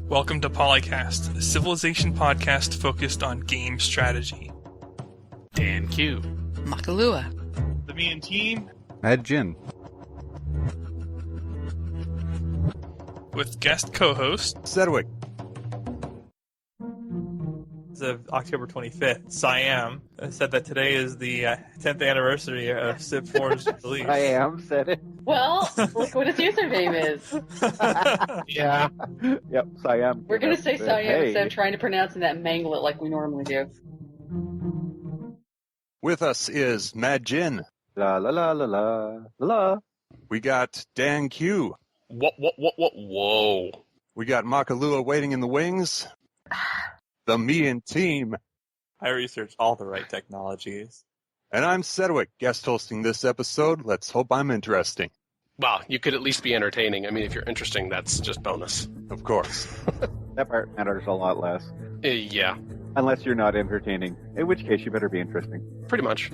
Welcome to PolyCast, a Civilization podcast focused on game strategy. Dan Q. Makalua. The Me and Team. Mad Jin. With guest co-host Sedwick. As of October 25th, Siam said that today is the 10th anniversary of Civ 4's release. Siam said it. Well, look what his username is. Yeah. Yep, Siam. We're going to say Siam hey. instead of trying to pronounce it and mangle it like we normally do. With us is Mad Jin. La la la la la la. We got Dan Q. Whoa. We got Makalua waiting in the wings. The Me and Team. I researched all the right technologies. And I'm Sedwick, guest hosting this episode. Let's hope I'm interesting. Well, you could at least be entertaining. I mean, if you're interesting, that's just bonus. Of course. That part matters a lot less. Yeah, Unless you're not entertaining, in which case you better be interesting. pretty much.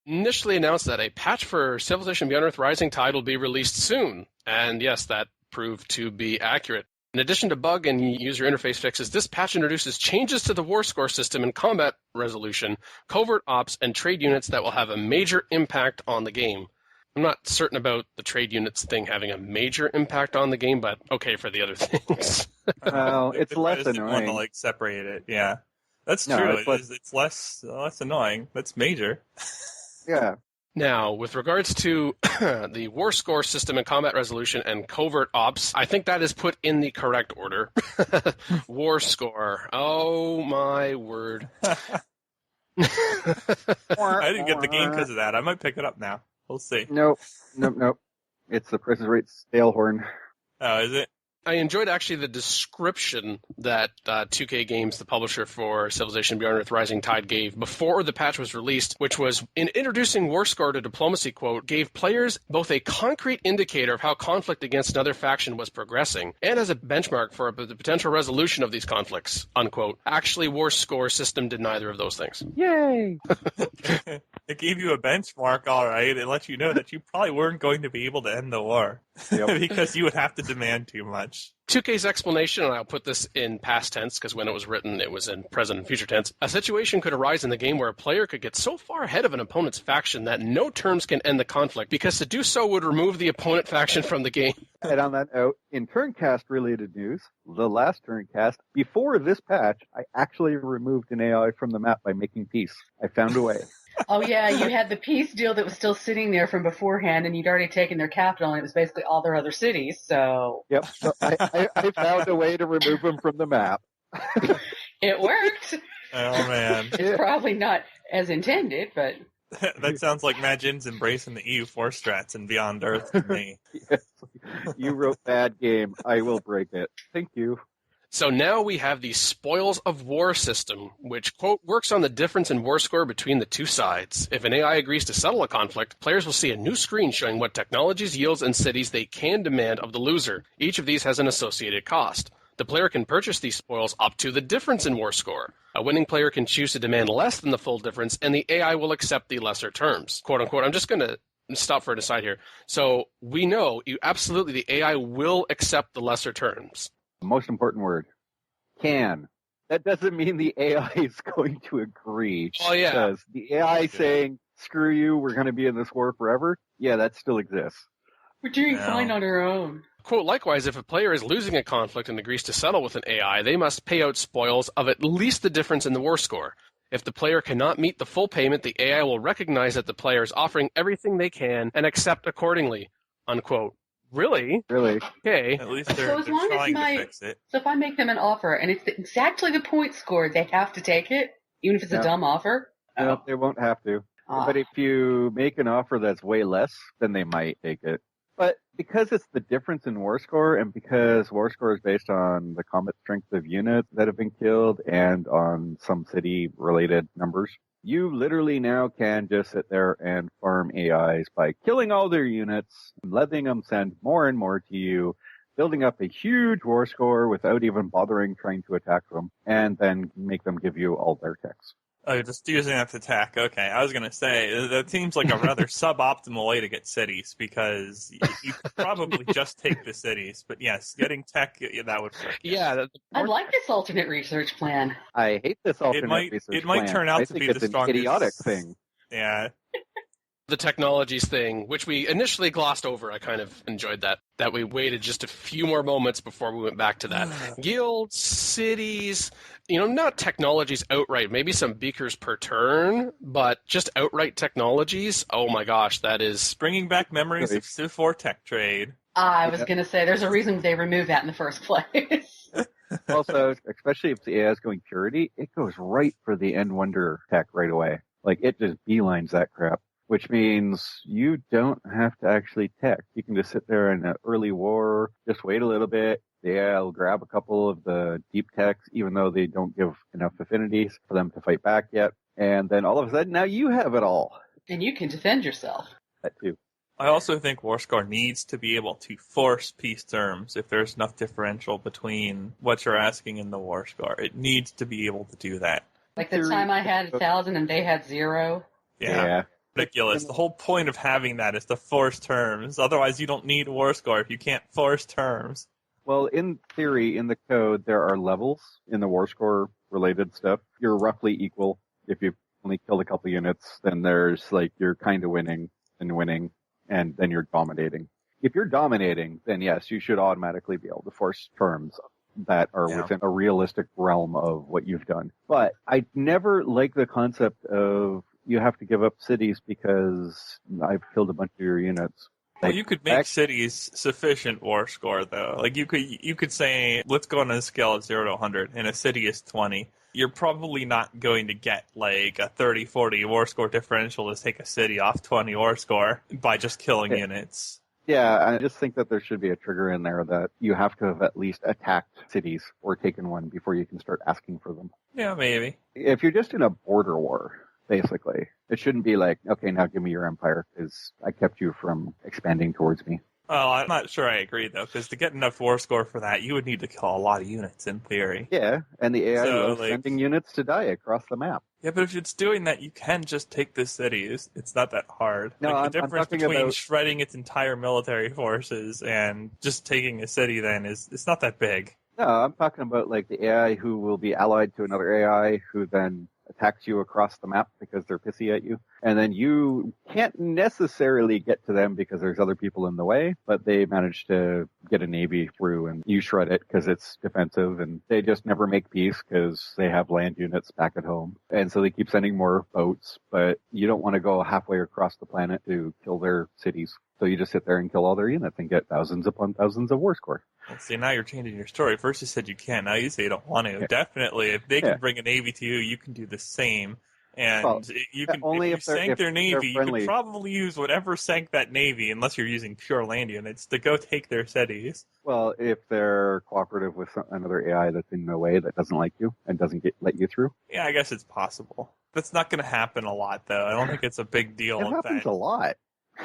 Initially announced that a patch for Civilization Beyond Earth Rising Tide will be released soon. And yes, that proved to be accurate. In addition to bug and user interface fixes, this patch introduces changes to the war score system and combat resolution, covert ops, and trade units that will have a major impact on the game. I'm not certain about the trade units thing having a major impact on the game, but okay for the other things. Well, it's They less just didn't want annoying. to separate it. Yeah, that's No, true. it's It's less annoying. That's major. Yeah. Now, with regards to the war score system and combat resolution and covert ops, I think that is put in the correct order. War score. Oh, my word. I didn't get the game because of that. I might pick it up now. We'll see. Nope. It's the Price is Right stale horn. Oh, is it? I enjoyed actually the description that 2K Games, the publisher for Civilization Beyond Earth Rising Tide, gave before the patch was released, which was, in introducing war score to diplomacy, quote, gave players both a concrete indicator of how conflict against another faction was progressing, and as a benchmark for the potential resolution of these conflicts, unquote. Actually, war score system did neither of those things. Yay! It gave you a benchmark, all right. It let you know that you probably weren't going to be able to end the war Yep. because you would have to demand too much. 2K's explanation, and I'll put this in past tense because when it was written, it was in present and future tense. A situation could arise in the game where a player could get so far ahead of an opponent's faction that no terms can end the conflict, because to do so would remove the opponent faction from the game. And on that note, in Turncast-related news, the last Turncast, before this patch, I actually removed an AI from the map by making peace. I found a way. Oh, yeah, you had the peace deal that was still sitting there from beforehand, and you'd already taken their capital, and it was basically all their other cities, so... Yep, so I found a way to remove them from the map. It worked. Oh, man. It's probably not as intended, but... That sounds like Mad Jin's embracing the EU4 strats and Beyond Earth to me. Yes. You wrote bad game. I will break it. Thank you. So now we have the Spoils of War system, which, quote, works on the difference in war score between the two sides. If an AI agrees to settle a conflict, players will see a new screen showing what technologies, yields, and cities they can demand of the loser. Each of these has an associated cost. The player can purchase these spoils up to the difference in war score. A winning player can choose to demand less than the full difference, and the AI will accept the lesser terms. Quote, unquote. I'm just going to stop for an aside here. So we know the AI will accept the lesser terms. Most important word. Can. That doesn't mean the AI is going to agree. Oh, yeah. Because the AI saying, screw you, we're going to be in this war forever, yeah, that still exists. We're doing No. fine on our own. Quote, likewise, if a player is losing a conflict and agrees to settle with an AI, they must pay out spoils of at least the difference in the war score. If the player cannot meet the full payment, the AI will recognize that the player is offering everything they can and accept accordingly, unquote. Really? Really. Okay. At least they're, So as they're long as trying my- to fix it. So if I make them an offer, and it's exactly the point score, they have to take it, even if it's Yeah. a dumb offer? No, Oh. they won't have to. Ah. But if you make an offer that's way less, then they might take it. But because it's the difference in war score, and because war score is based on the combat strength of units that have been killed and on some city-related numbers, you literally now can just sit there and farm AIs by killing all their units, letting them send more and more to you, building up a huge war score without even bothering trying to attack them, and then make them give you all their techs. Oh, just using that to attack. Okay, I was going to say, that seems like a rather suboptimal way to get cities, because you could probably just take the cities. But yes, getting tech, that would work. Yeah. I like this alternate research plan. I hate this alternate research It might plan. turn out I to think be it's the an strongest idiotic thing. Yeah. The technologies thing, which we initially glossed over, I kind of enjoyed that we waited just a few more moments before we went back to that. Guilds, cities, not technologies outright, maybe some beakers per turn, but just outright technologies. Oh my gosh, that is... Bringing back memories of Civ 4 tech trade. I was going to say, there's a reason they removed that in the first place. Also, especially if the AI is going purity, it goes right for the end wonder tech right away. Like, it just beelines that crap. Which means you don't have to actually tech. You can just sit there in an early war, just wait a little bit. Yeah, I'll grab a couple of the deep techs, even though they don't give enough affinities for them to fight back yet. And then all of a sudden, now you have it all. And you can defend yourself. That too. I also think Warscore needs to be able to force peace terms if there's enough differential between what you're asking in the Warscore. It needs to be able to do that. Like the time I had 1,000 and they had 0. Yeah. Ridiculous. The whole point of having that is to force terms. Otherwise, you don't need war score if you can't force terms. Well, in theory, in the code, there are levels in the war score related stuff. You're roughly equal. If you've only killed a couple units, then there's you're kind of winning, and then you're dominating. If you're dominating, then yes, you should automatically be able to force terms that are within a realistic realm of what you've done. But I never like the concept of you have to give up cities because I've killed a bunch of your units. Well, you could make cities sufficient war score, though. Like, you could say, let's go on a scale of 0 to 100, and a city is 20. You're probably not going to get, like, a 30-40 war score differential to take a city off 20 war score by just killing units. Yeah, I just think that there should be a trigger in there that you have to have at least attacked cities or taken one before you can start asking for them. Yeah, maybe. If you're just in a border war, basically, it shouldn't be like, okay, now give me your empire because I kept you from expanding towards me. Well, I'm not sure I agree, though, because to get enough war score for that, you would need to kill a lot of units, in theory. Yeah, and the AI loves sending units to die across the map. Yeah, but if it's doing that, you can just take the cities. It's not that hard. No, the difference between shredding its entire military forces and just taking a city then it's not that big. No, I'm talking about the AI who will be allied to another AI who then attacks you across the map because they're pissy at you. And then you can't necessarily get to them because there's other people in the way, but they manage to get a navy through and you shred it because it's defensive, and they just never make peace because they have land units back at home. And so they keep sending more boats, but you don't want to go halfway across the planet to kill their cities. So you just sit there and kill all their units and get thousands upon thousands of war score. Well, see, now you're changing your story. First you said you can't, now you say you don't want to. Yeah. Definitely, if they can bring a navy to you, you can do the same. And you can, if you sank their navy, you can probably use whatever sank that navy, unless you're using pure land units, to go take their cities. Well, if they're cooperative with another AI that's in the way that doesn't like you and doesn't let you through. Yeah, I guess it's possible. That's not going to happen a lot, though. I don't think it's a big deal. It happens a lot.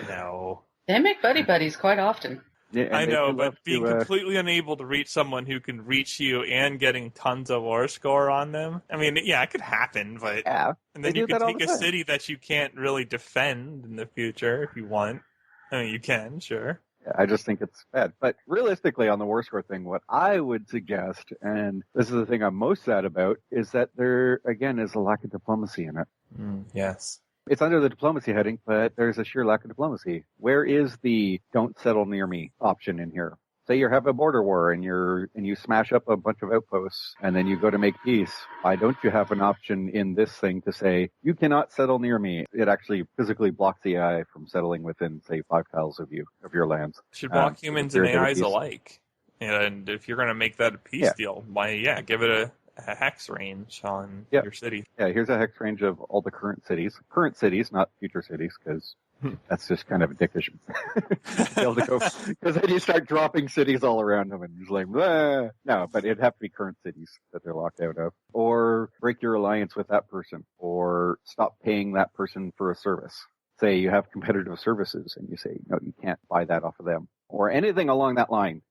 No. They make buddies quite often. Yeah, I know, but being completely unable to reach someone who can reach you and getting tons of war score on them, I mean, yeah, it could happen, but... Yeah, and then you can take a city that you can't really defend in the future if you want. I mean, you can, sure. Yeah, I just think it's bad. But realistically, on the war score thing, what I would suggest, and this is the thing I'm most sad about, is that there, again, is a lack of diplomacy in it. Yes. It's under the diplomacy heading, but there's a sheer lack of diplomacy. Where is the don't settle near me option in here? Say you have a border war and you smash up a bunch of outposts and then you go to make peace. Why don't you have an option in this thing to say, you cannot settle near me? It actually physically blocks the AI from settling within, say, 5 tiles of your lands. Should block humans and AIs alike. And if you're going to make that a peace deal, give it a hex range on Yep. your city. Yeah, here's a hex range of all the current cities. Current cities, not future cities, because that's just kind of a dickish. Be able to go, because then you start dropping cities all around them, and you're just like, "Bleh." No, but it'd have to be current cities that they're locked out of. Or break your alliance with that person, or stop paying that person for a service. Say you have competitive services, and you say, no, you can't buy that off of them. Or anything along that line,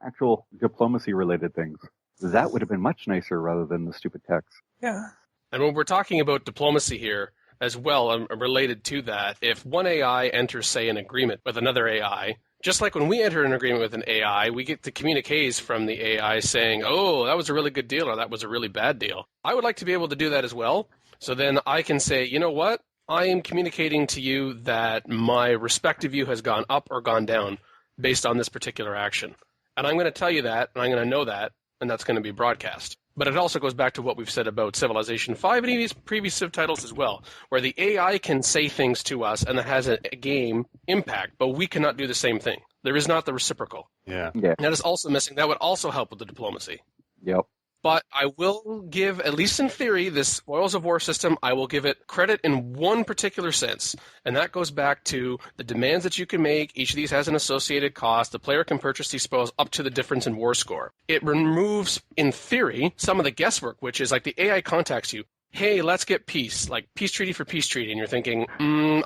actual diplomacy-related things. That would have been much nicer rather than the stupid text. Yeah. And when we're talking about diplomacy here, as well, related to that, if one AI enters, say, an agreement with another AI, just like when we enter an agreement with an AI, we get the communiques from the AI saying, oh, that was a really good deal or that was a really bad deal. I would like to be able to do that as well. So then I can say, you know what? I am communicating to you that my respect of you has gone up or gone down based on this particular action. And I'm going to tell you that, and I'm going to know that, and that's going to be broadcast. But it also goes back to what we've said about Civilization 5 and these previous Civ titles as well, where the AI can say things to us and that has a game impact, but we cannot do the same thing. There is not the reciprocal. Yeah. And that is also missing. That would also help with the diplomacy. Yep. But I will give, at least in theory, this Spoils of War system, I will give it credit in one particular sense. And that goes back to the demands that you can make. Each of these has an associated cost. The player can purchase these spoils up to the difference in war score. It removes, in theory, some of the guesswork, which is like the AI contacts you. Hey, let's get peace, like peace treaty for peace treaty. And you're thinking,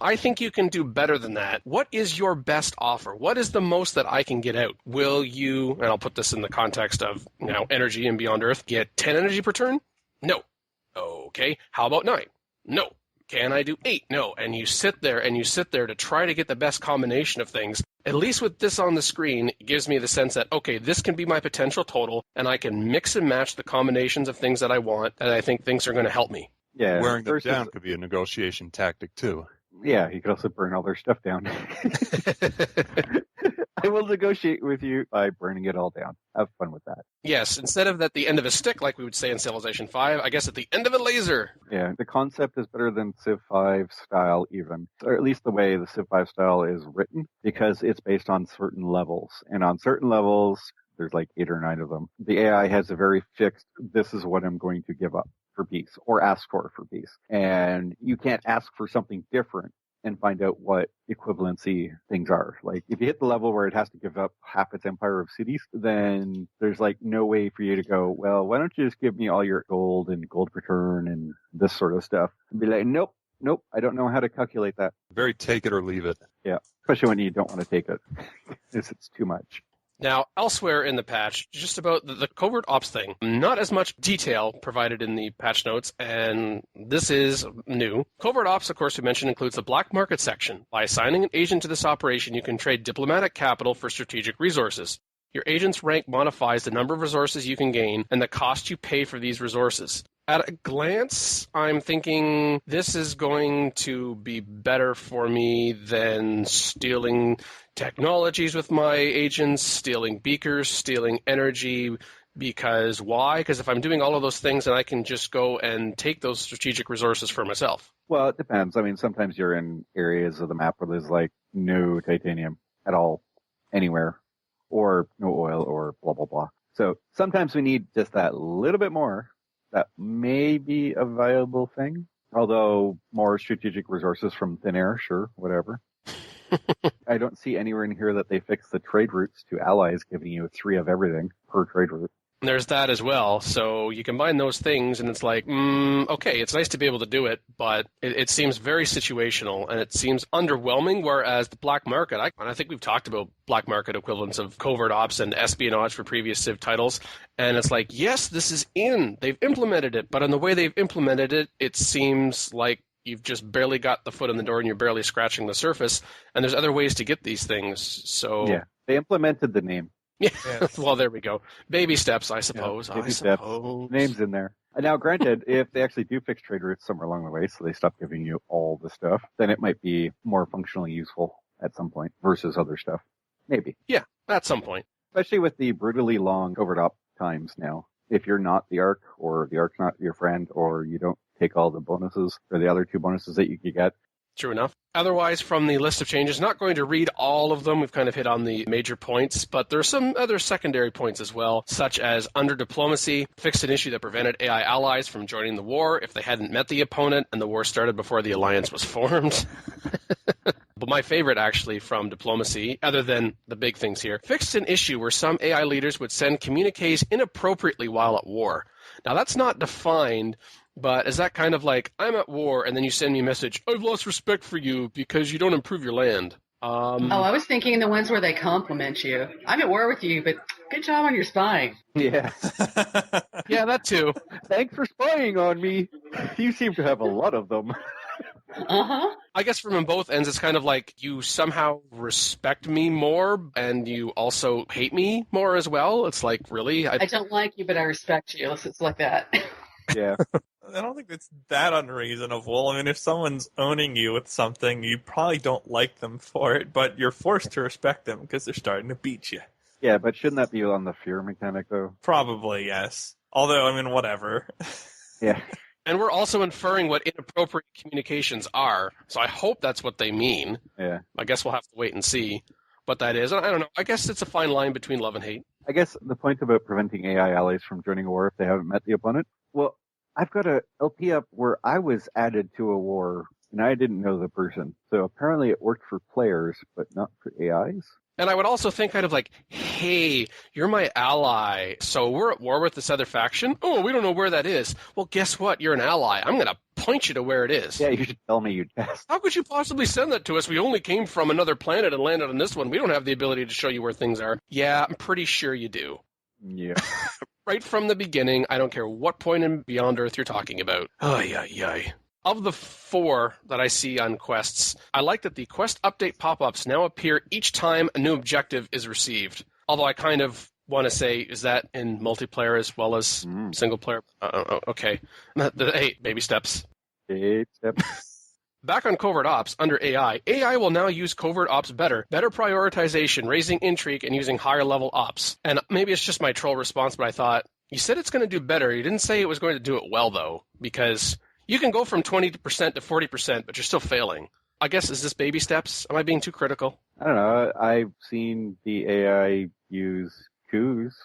I think you can do better than that. What is your best offer? What is the most that I can get out? Will you, and I'll put this in the context of energy and Beyond Earth, get 10 energy per turn? No. Okay. How about 9? No. Can I do 8? No. And you sit there to try to get the best combination of things. At least with this on the screen, it gives me the sense that, okay, this can be my potential total, and I can mix and match the combinations of things that I want, and I think things are going to help me. Yeah. Wearing them down could be a negotiation tactic, too. Yeah, you could also burn all their stuff down. I will negotiate with you by burning it all down. Have fun with that. Yes, instead of at the end of a stick, like we would say in Civilization 5, I guess at the end of a laser. Yeah, the concept is better than Civ 5 style even, or at least the way the Civ 5 style is written, because it's based on certain levels. And on certain levels, there's like 8 or 9 of them, the AI has a very fixed, this is what I'm going to give up for peace, or ask for peace. And you can't ask for something different and find out what equivalency things are. Like, if you hit the level where it has to give up half its empire of cities, then there's like no way for you to go, well, why don't you just give me all your gold and gold per turn and this sort of stuff? And be like, nope, I don't know how to calculate that. Very take it or leave it. Yeah, especially when you don't want to take it, because it's too much. Now, elsewhere in the patch, just about the covert ops thing, not as much detail provided in the patch notes, and this is new. Covert ops, of course, we mentioned, includes the black market section. By assigning an agent to this operation, you can trade diplomatic capital for strategic resources. Your agent's rank modifies the number of resources you can gain and the cost you pay for these resources. At a glance, I'm thinking this is going to be better for me than stealing technologies with my agents, stealing beakers, stealing energy. Because why? Because if I'm doing all of those things, then I can just go and take those strategic resources for myself. Well, it depends. I mean, sometimes you're in areas of the map where there's like no titanium at all, anywhere, or no oil, or blah, blah, blah. So sometimes we need just that little bit more. That may be a viable thing. Although more strategic resources from thin air, sure, whatever. I don't see anywhere in here that they fix the trade routes to allies, giving you 3 of everything per trade route. There's that as well. So you combine those things, and it's like, okay, it's nice to be able to do it, but it seems very situational, and it seems underwhelming, whereas the black market, I think we've talked about black market equivalents of covert ops and espionage for previous Civ titles, and it's like, yes, this is in. They've implemented it, but in the way they've implemented it, it seems like you've just barely got the foot in the door and you're barely scratching the surface, and there's other ways to get these things. So yeah, they implemented the name. Yeah, yes. Well, there we go. Baby steps, I suppose. Yeah, baby steps. Name's in there. And now, granted, if they actually do fix trade routes somewhere along the way, so they stop giving you all the stuff, then it might be more functionally useful at some point versus other stuff. Maybe. Yeah, at some point. Especially with the brutally long covert op times now. If you're not the Ark, or the Ark's not your friend, or you don't take all the bonuses, or the other 2 bonuses that you could get, True enough. Otherwise, from the list of changes, not going to read all of them. We've kind of hit on the major points, but there are some other secondary points as well, such as under diplomacy, fixed an issue that prevented AI allies from joining the war if they hadn't met the opponent and the war started before the alliance was formed. But my favorite, actually, from diplomacy, other than the big things here, fixed an issue where some AI leaders would send communiques inappropriately while at war. Now, that's not defined, but is that kind of like, I'm at war, and then you send me a message, I've lost respect for you because you don't improve your land? I was thinking the ones where they compliment you. I'm at war with you, but good job on your spying. Yeah. Yeah, that too. Thanks for spying on me. You seem to have a lot of them. Uh-huh. I guess from both ends, it's kind of like you somehow respect me more, and you also hate me more as well. It's like, really? I don't like you, but I respect you. It's like that. Yeah. I don't think it's that unreasonable. I mean, if someone's owning you with something, you probably don't like them for it, but you're forced to respect them because they're starting to beat you. Yeah, but shouldn't that be on the fear mechanic, though? Probably, yes. Although, I mean, whatever. Yeah. And we're also inferring what inappropriate communications are, so I hope that's what they mean. Yeah. I guess we'll have to wait and see what that is. I don't know. I guess it's a fine line between love and hate. I guess the point about preventing AI allies from joining a war if they haven't met the opponent, well, I've got a LP up where I was added to a war and I didn't know the person. So apparently it worked for players, but not for AIs. And I would also think kind of like, hey, you're my ally, so we're at war with this other faction. Oh, we don't know where that is. Well, guess what? You're an ally. I'm going to point you to where it is. Yeah, you should tell me, you test. How could you possibly send that to us? We only came from another planet and landed on this one. We don't have the ability to show you where things are. Yeah, I'm pretty sure you do. Yeah. Right from the beginning, I don't care what point in Beyond Earth you're talking about. Ay, ay, ay. Of the 4 that I see on quests, I like that the quest update pop-ups now appear each time a new objective is received. Although I kind of want to say, is that in multiplayer as well as single player? Okay. Hey, baby steps. Hey, step. Back on Covert Ops, under AI, AI will now use Covert Ops better prioritization, raising intrigue, and using higher-level ops. And maybe it's just my troll response, but I thought, you said it's going to do better. You didn't say it was going to do it well, though, because you can go from 20% to 40%, but you're still failing. I guess, is this baby steps? Am I being too critical? I don't know. I've seen the AI use coups.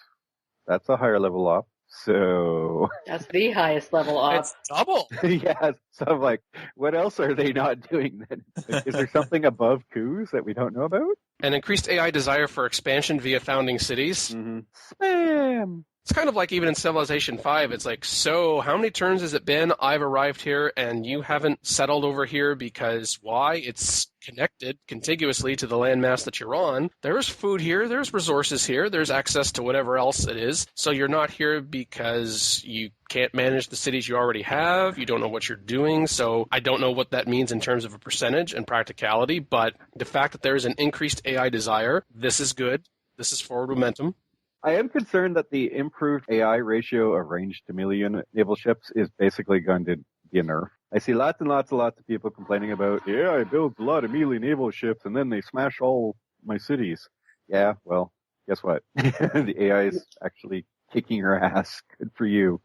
That's a higher level op. So That's the highest level op. It's double. yeah, so I'm like, what else are they not doing then? Is there something above coups that we don't know about? An increased AI desire for expansion via founding cities. Mm-hmm. Spam. It's kind of like even in Civilization 5, it's like, so how many turns has it been? I've arrived here and you haven't settled over here because why? It's connected contiguously to the landmass that you're on. There's food here, there's resources here, there's access to whatever else it is. So you're not here because you can't manage the cities you already have, you don't know what you're doing, so I don't know what that means in terms of a percentage and practicality, but the fact that there is an increased AI desire, this is good. This is forward momentum. I am concerned that the improved AI ratio of ranged to melee unit naval ships is basically going to be a nerf. I see lots and lots of people complaining about, yeah, I built a lot of melee naval ships and then they smash all my cities. Yeah, well, guess what? The AI is actually kicking your ass. Good for you.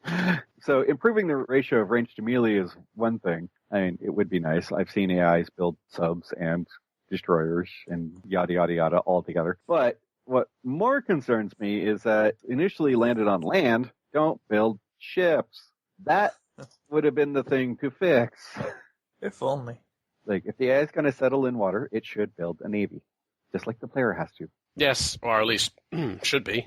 So improving the ratio of range to melee is one thing. I mean, it would be nice. I've seen AIs build subs and destroyers and yada, yada, yada all together. But what more concerns me is that initially landed on land, don't build ships. That would have been the thing to fix. If only. Like, if the AI is going to settle in water, it should build a navy. Just like the player has to. Yes, or at least should be.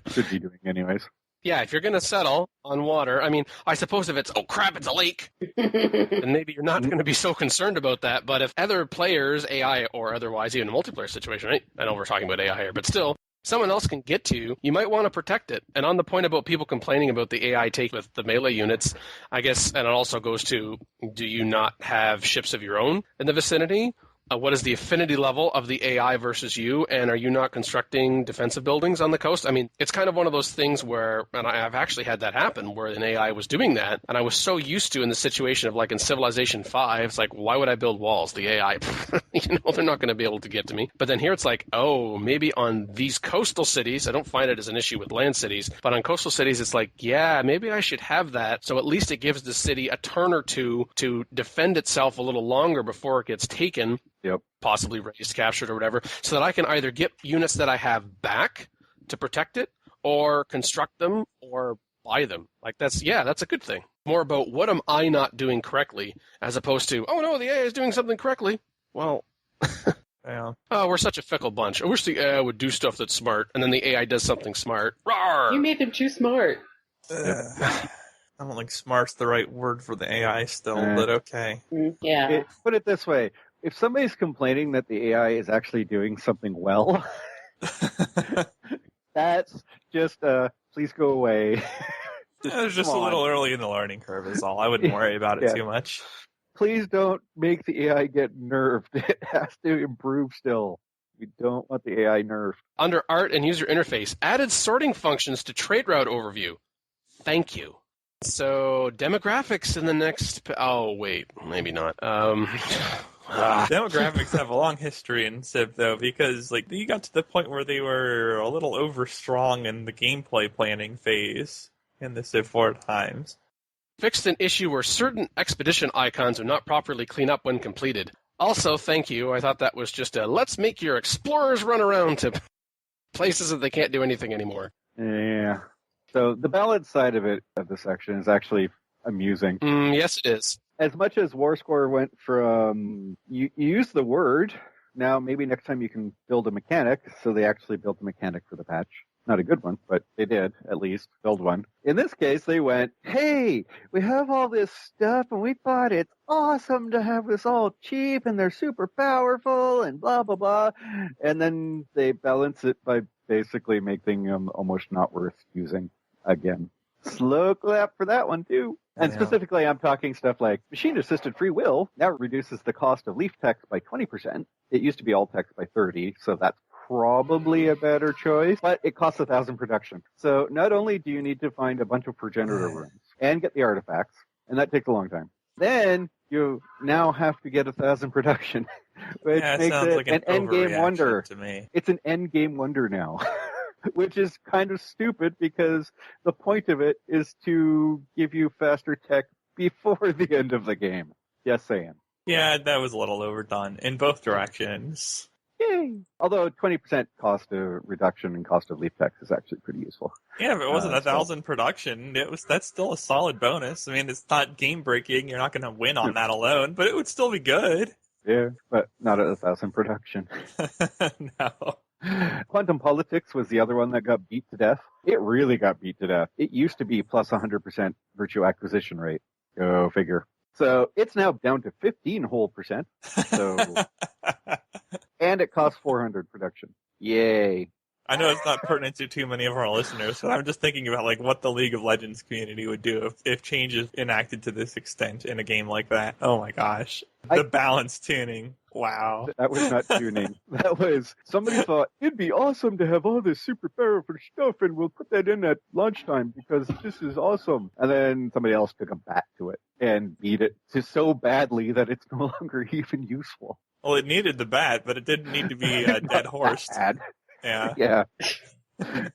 Should be doing anyways. Yeah, if you're going to settle on water, I mean, I suppose if it's, oh crap, it's a lake, then maybe you're not going to be so concerned about that. But if other players, AI or otherwise, even a multiplayer situation, right? I know we're talking about AI here, but still, someone else can get to, you might want to protect it. And on the point about people complaining about the AI take with the melee units, I guess, and it also goes to, do you not have ships of your own in the vicinity? What is the affinity level of the AI versus you, and are you not constructing defensive buildings on the coast? I mean, it's kind of one of those things where, and I've actually had that happen, where an AI was doing that, and I was so used to in the situation of like in Civilization 5, it's like, why would I build walls? The AI, they're not going to be able to get to me. But then here it's like, oh, maybe on these coastal cities, I don't find it as an issue with land cities, but on coastal cities, it's like, yeah, maybe I should have that, so at least it gives the city a turn or two to defend itself a little longer before it gets taken. Yep. Possibly raised, captured, or whatever, so that I can either get units that I have back to protect it, or construct them, or buy them. Like that's a good thing. More about what am I not doing correctly, as opposed to, oh no, the AI is doing something correctly. Well, Yeah. oh, we're such a fickle bunch. I wish the AI would do stuff that's smart, and then the AI does something smart. Rawr! You made them too smart. I don't think smart's the right word for the AI still, but okay. Yeah. Put it this way. If somebody's complaining that the AI is actually doing something well, that's just please go away. It was just a little early in the learning curve is all. I wouldn't worry about it too much. Please don't make the AI get nerfed. It has to improve still. We don't want the AI nerfed. Under Art and User Interface, added sorting functions to trade route overview. Thank you. So, demographics in the next... Oh, wait. Maybe not. Demographics have a long history in Civ, though, because like you got to the point where they were a little overstrong in the gameplay planning phase in the Civ 4 times. Fixed an issue where certain expedition icons are not properly cleaned up when completed. Also, thank you. I thought that was just a let's make your explorers run around to places that they can't do anything anymore. Yeah. So the balance side of the section is actually amusing. Yes, it is. As much as War Score went from, you use the word, now maybe next time you can build a mechanic, so they actually built a mechanic for the patch. Not a good one, but they did, at least, build one. In this case, they went, hey, we have all this stuff, and we thought it's awesome to have this all cheap, and they're super powerful, and blah, blah, blah. And then they balance it by basically making them almost not worth using again. Slow clap for that one, too. And specifically, I'm talking stuff like machine-assisted free will now reduces the cost of leaf text by 20%. It used to be all text by 30, so that's probably a better choice, but it costs 1,000 production. So not only do you need to find a bunch of progenitor rooms and get the artifacts, and that takes a long time, then you now have to get 1,000 production, which makes it like an endgame wonder. To me. It's an endgame wonder now. Which is kind of stupid because the point of it is to give you faster tech before the end of the game. Just saying. Yeah, that was a little overdone in both directions. Yay! Although 20% cost of reduction in cost of leaf text is actually pretty useful. Yeah, if it wasn't 1,000 production, that's still a solid bonus. I mean, it's not game breaking. You're not going to win on that alone, but it would still be good. Yeah, but not at 1,000 production. No. Quantum Politics was the other one that got beat to death. It really got beat to death. It used to be plus 100% virtue acquisition rate. Go figure. So it's now down to 15 whole %. So, and it costs 400 production. Yay. I know it's not pertinent to too many of our listeners, but I'm just thinking about like what the League of Legends community would do if change is enacted to this extent in a game like that. Oh my gosh. The balance tuning. Wow. That was not tuning. That was, somebody thought, it'd be awesome to have all this super powerful stuff and we'll put that in at lunchtime because this is awesome. And then somebody else took a bat to it and beat it so badly that it's no longer even useful. Well, it needed the bat, but it didn't need to be a dead horse. Yeah. Yeah. And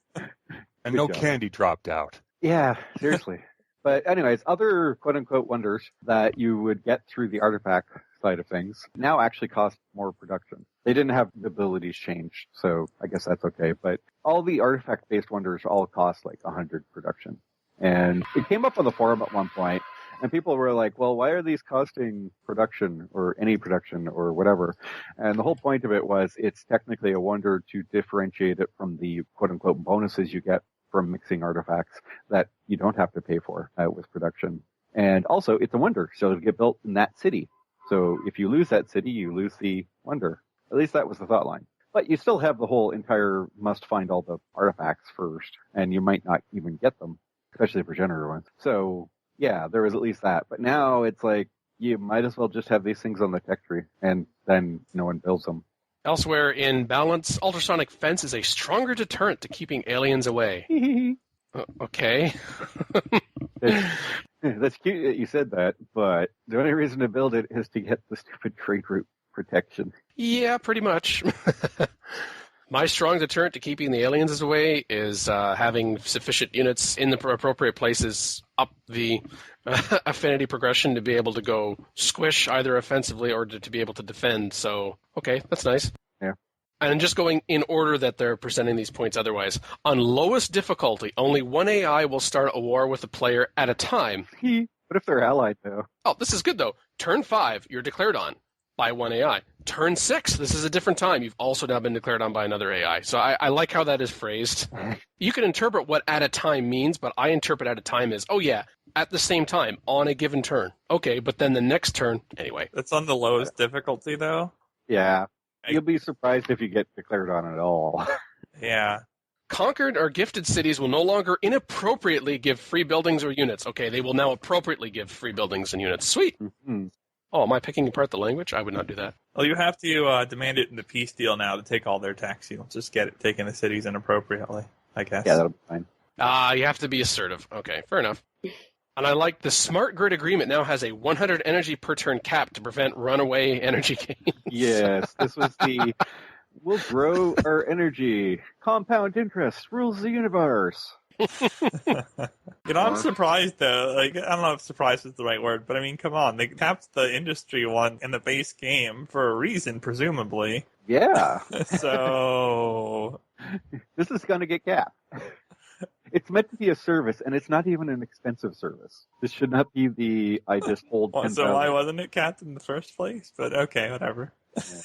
Good no job. candy dropped out. Yeah, seriously. But anyways, other quote-unquote wonders that you would get through the artifact side of things now actually cost more production. They didn't have the abilities changed, so I guess that's okay. But all the artifact-based wonders all cost like 100 production. And it came up on the forum at one point, and people were like, well, why are these costing production or any production or whatever? And the whole point of it was it's technically a wonder to differentiate it from the quote-unquote bonuses you get from mixing artifacts that you don't have to pay for with production. And also, it's a wonder, so it'll get built in that city. So if you lose that city, you lose the wonder. At least that was the thought line. But you still have the whole entire must find all the artifacts first, and you might not even get them, especially for progenitor ones. So yeah, there was at least that. But now it's like You might as well just have these things on the tech tree, and then no one builds them. Elsewhere in balance, ultrasonic fence is a stronger deterrent to keeping aliens away. Okay. That's cute that you said that, but the only reason to build it is to get the stupid trade route protection. Yeah, pretty much. My strong deterrent to keeping the aliens away is having sufficient units in the appropriate places up the affinity progression to be able to go squish either offensively or to be able to defend. So, okay, that's nice. Yeah. And just going in order that they're presenting these points otherwise. On lowest difficulty, only one AI will start a war with a player at a time. What if they're allied, though? Oh, this is good, though. Turn 5, you're declared on by one AI. Turn 6, this is a different time. You've also now been declared on by another AI. So I like how that is phrased. You can interpret what at a time means, but I interpret at a time as, oh yeah, at the same time, on a given turn. Okay, but then the next turn, anyway. That's on the lowest difficulty, though? Yeah. You'll be surprised if you get declared on at all. Yeah. Conquered or gifted cities will no longer inappropriately give free buildings or units. Okay, they will now appropriately give free buildings and units. Sweet. Mm-hmm. Oh, am I picking apart the language? I would not do that. Well, you have to demand it in the peace deal now to take all their tax. You don't just get it taken to cities inappropriately, I guess. Yeah, that'll be fine. You have to be assertive. Okay, fair enough. And I like the smart grid agreement now has a 100 energy per turn cap to prevent runaway energy gains. Yes, this was the we'll grow our energy. Compound interest rules the universe. I'm surprised, though. Like, I don't know if surprised is the right word, but I mean, come on. They capped the industry one in the base game for a reason, presumably. Yeah. So... This is going to get capped. It's meant to be a service, and it's not even an expensive service. This should not be the I just hold. Well, so why wasn't it capped in the first place? But okay, whatever.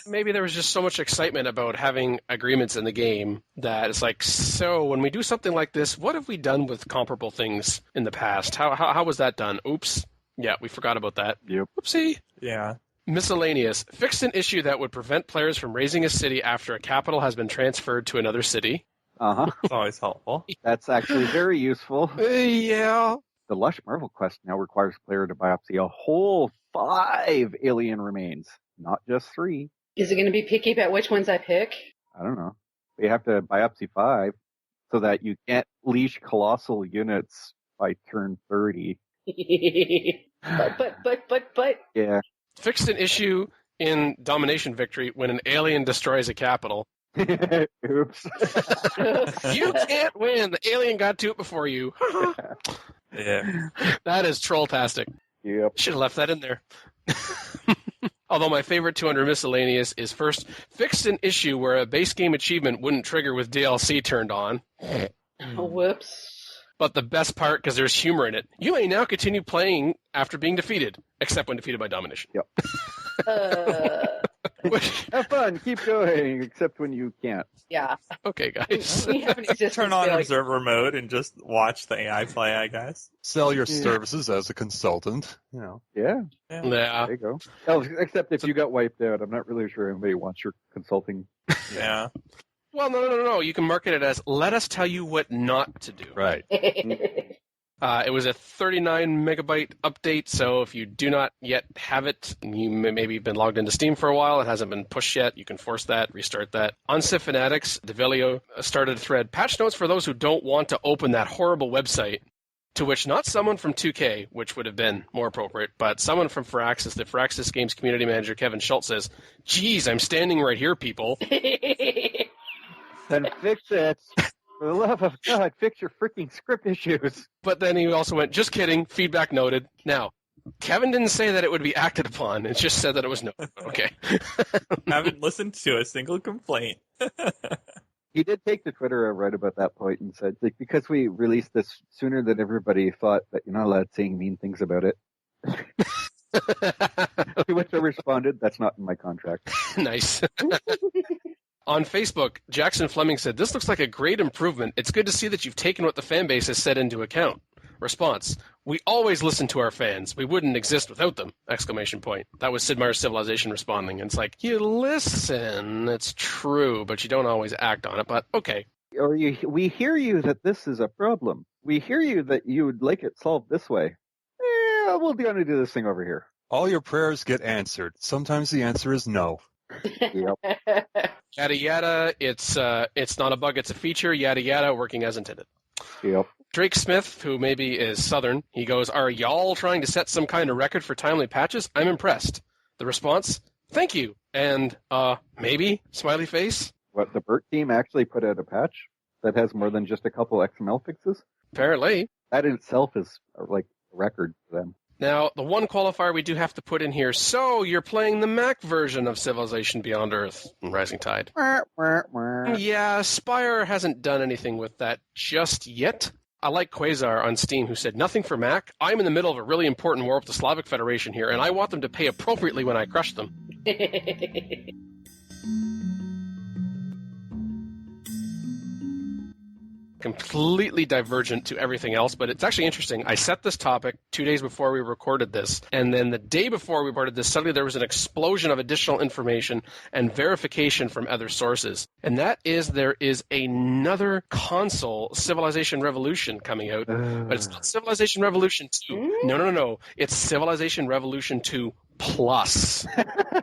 Maybe there was just so much excitement about having agreements in the game that it's like, so when we do something like this, what have we done with comparable things in the past? How was that done? Oops. Yeah, we forgot about that. Yep. Oopsie. Yeah. Miscellaneous. Fixed an issue that would prevent players from raising a city after a capital has been transferred to another city. Uh-huh. It's always helpful. That's actually very useful. Yeah. The Lush Marvel quest now requires a player to biopsy a whole 5 alien remains, not just 3. Is it going to be picky about which ones I pick? I don't know. You have to biopsy 5 so that you can't leash colossal units by turn 30. But. Yeah. Fixed an issue in Domination Victory when an alien destroys a capital. Oops. You can't win. The alien got to it before you. Yeah. That is trolltastic. Yep. Should have left that in there. Although my favorite 200 miscellaneous is first, fixed an issue where a base game achievement wouldn't trigger with DLC turned on. Whoops. But the best part, because there's humor in it, you may now continue playing after being defeated, except when defeated by domination. Yep. Which, Have fun. Keep going, except when you can't. Yeah. okay, guys. We have an existence Turn on failure. observer mode and just watch the AI play, I guess. Sell your services as a consultant. You know. Yeah, Yeah. there you go. Oh, except if you got wiped out, I'm not really sure anybody wants your consulting. Yeah. Well, no. You can market it as, let us tell you what not to do. Right. It was a 39 megabyte update, so if you do not yet have it, you maybe have been logged into Steam for a while, it hasn't been pushed yet, you can force that, restart that. On Civ Fanatics, Develio started a thread, patch notes for those who don't want to open that horrible website, to which not someone from 2K, which would have been more appropriate, but someone from Firaxis, the Firaxis Games community manager, Kevin Schultz, says, geez, I'm standing right here, people. Then fix it. For the love of God, fix your freaking script issues. But then he also went, just kidding, feedback noted. Now, Kevin didn't say that it would be acted upon. It just said that it was noted. Okay. Haven't listened to a single complaint. He did take to Twitter right about that point and said, like, because we released this sooner than everybody thought that you're not allowed saying mean things about it. To which I responded, that's not in my contract. Nice. On Facebook, Jackson Fleming said, this looks like a great improvement. It's good to see that you've taken what the fan base has said into account. Response, we always listen to our fans. We wouldn't exist without them! Exclamation point. That was Sid Meier's Civilization responding. And it's like, you listen, it's true, but you don't always act on it, but okay. Or we hear you that this is a problem. We hear you that you would like it solved this way. We'll going to do this thing over here. All your prayers get answered. Sometimes the answer is no. Yep. Yada yada, it's not a bug, it's a feature, yada yada, working as intended. Yep. Drake Smith, who maybe is Southern, he goes, "Are y'all trying to set some kind of record for timely patches? I'm impressed." The response, "Thank you." And, maybe? Smiley face? What, the BERT team actually put out a patch that has more than just a couple XML fixes? Apparently. That in itself is like a record for them. Now, the one qualifier we do have to put in here, so you're playing the Mac version of Civilization Beyond Earth, Rising Tide. Yeah, Spire hasn't done anything with that just yet. I like Quasar on Steam, who said, "Nothing for Mac. I'm in the middle of a really important war with the Slavic Federation here, and I want them to pay appropriately when I crush them." Completely divergent to everything else, but it's actually interesting. I set this topic 2 days before we recorded this, and then the day before we recorded this, suddenly there was an explosion of additional information and verification from other sources. And that is, there is another console, Civilization Revolution, coming out, but it's not Civilization Revolution 2. No. It's Civilization Revolution 2 Plus.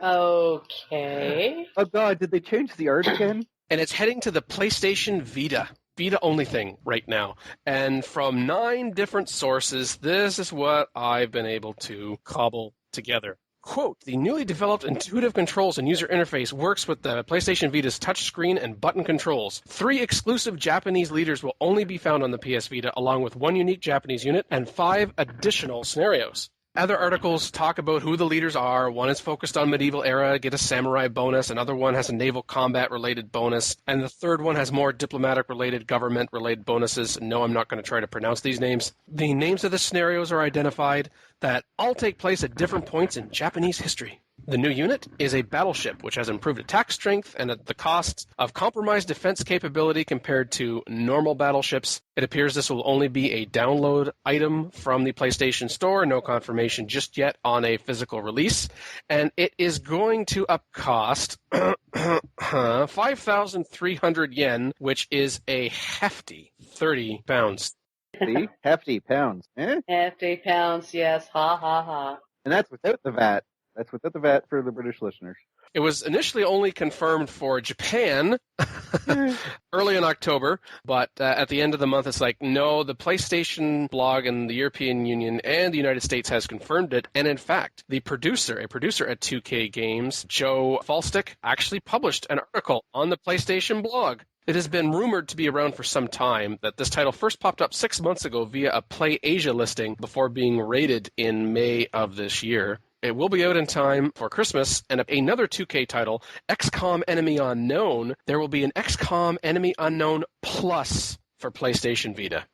Okay. Oh god, did they change the art again? And it's heading to the PlayStation Vita. Vita only thing right now. And from 9 different sources, this is what I've been able to cobble together. Quote, "The newly developed intuitive controls and user interface works with the PlayStation Vita's touchscreen and button controls. 3 exclusive Japanese leaders will only be found on the PS Vita, along with 1 unique Japanese unit and 5 additional scenarios." Other articles talk about who the leaders are. One is focused on medieval era, get a samurai bonus. Another one has a naval combat-related bonus. And the third one has more diplomatic-related, government-related bonuses. No, I'm not going to try to pronounce these names. The names of the scenarios are identified that all take place at different points in Japanese history. The new unit is a battleship, which has improved attack strength and at the cost of compromised defense capability compared to normal battleships. It appears this will only be a download item from the PlayStation Store, no confirmation just yet on a physical release. And it is going to cost 5,300 yen, which is a hefty 30 pounds. See? Hefty pounds. Eh? Hefty pounds, yes. Ha ha ha. And that's without the VAT. That's without the VAT for the British listeners. It was initially only confirmed for Japan early in October, but at the end of the month, it's like, no, the PlayStation blog and the European Union and the United States has confirmed it. And in fact, a producer at 2K Games, Joe Falstick, actually published an article on the PlayStation blog. It has been rumored to be around for some time that this title first popped up 6 months ago via a Play Asia listing before being rated in May of this year. It will be out in time for Christmas, and another 2K title, XCOM Enemy Unknown. There will be an XCOM Enemy Unknown Plus for PlayStation Vita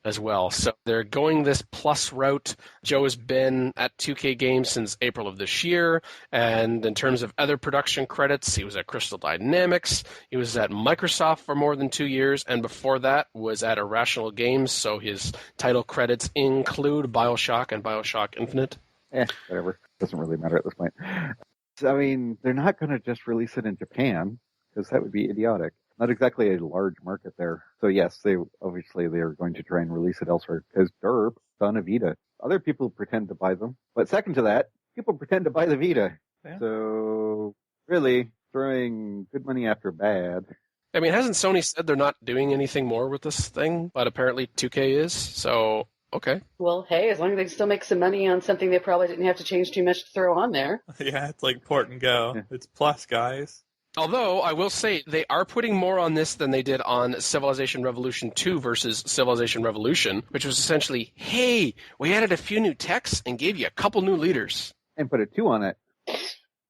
as well. So they're going this Plus route. Joe has been at 2K Games since April of this year, and in terms of other production credits, he was at Crystal Dynamics, he was at Microsoft for more than 2 years, and before that was at Irrational Games, so his title credits include BioShock and BioShock Infinite. Whatever. Doesn't really matter at this point. I mean, they're not going to just release it in Japan, because that would be idiotic. Not exactly a large market there. So yes, they are going to try and release it elsewhere, because derp, it's on a Vita. Other people pretend to buy them. But second to that, people pretend to buy the Vita. Yeah. So really, throwing good money after bad. I mean, hasn't Sony said they're not doing anything more with this thing? But apparently 2K is, so... Okay. Well, hey, as long as they can still make some money on something they probably didn't have to change too much to throw on there. Yeah, it's like port and go. Yeah. It's Plus, guys. Although, I will say, they are putting more on this than they did on Civilization Revolution 2 versus Civilization Revolution, which was essentially, hey, we added a few new techs and gave you a couple new leaders. And put a 2 on it.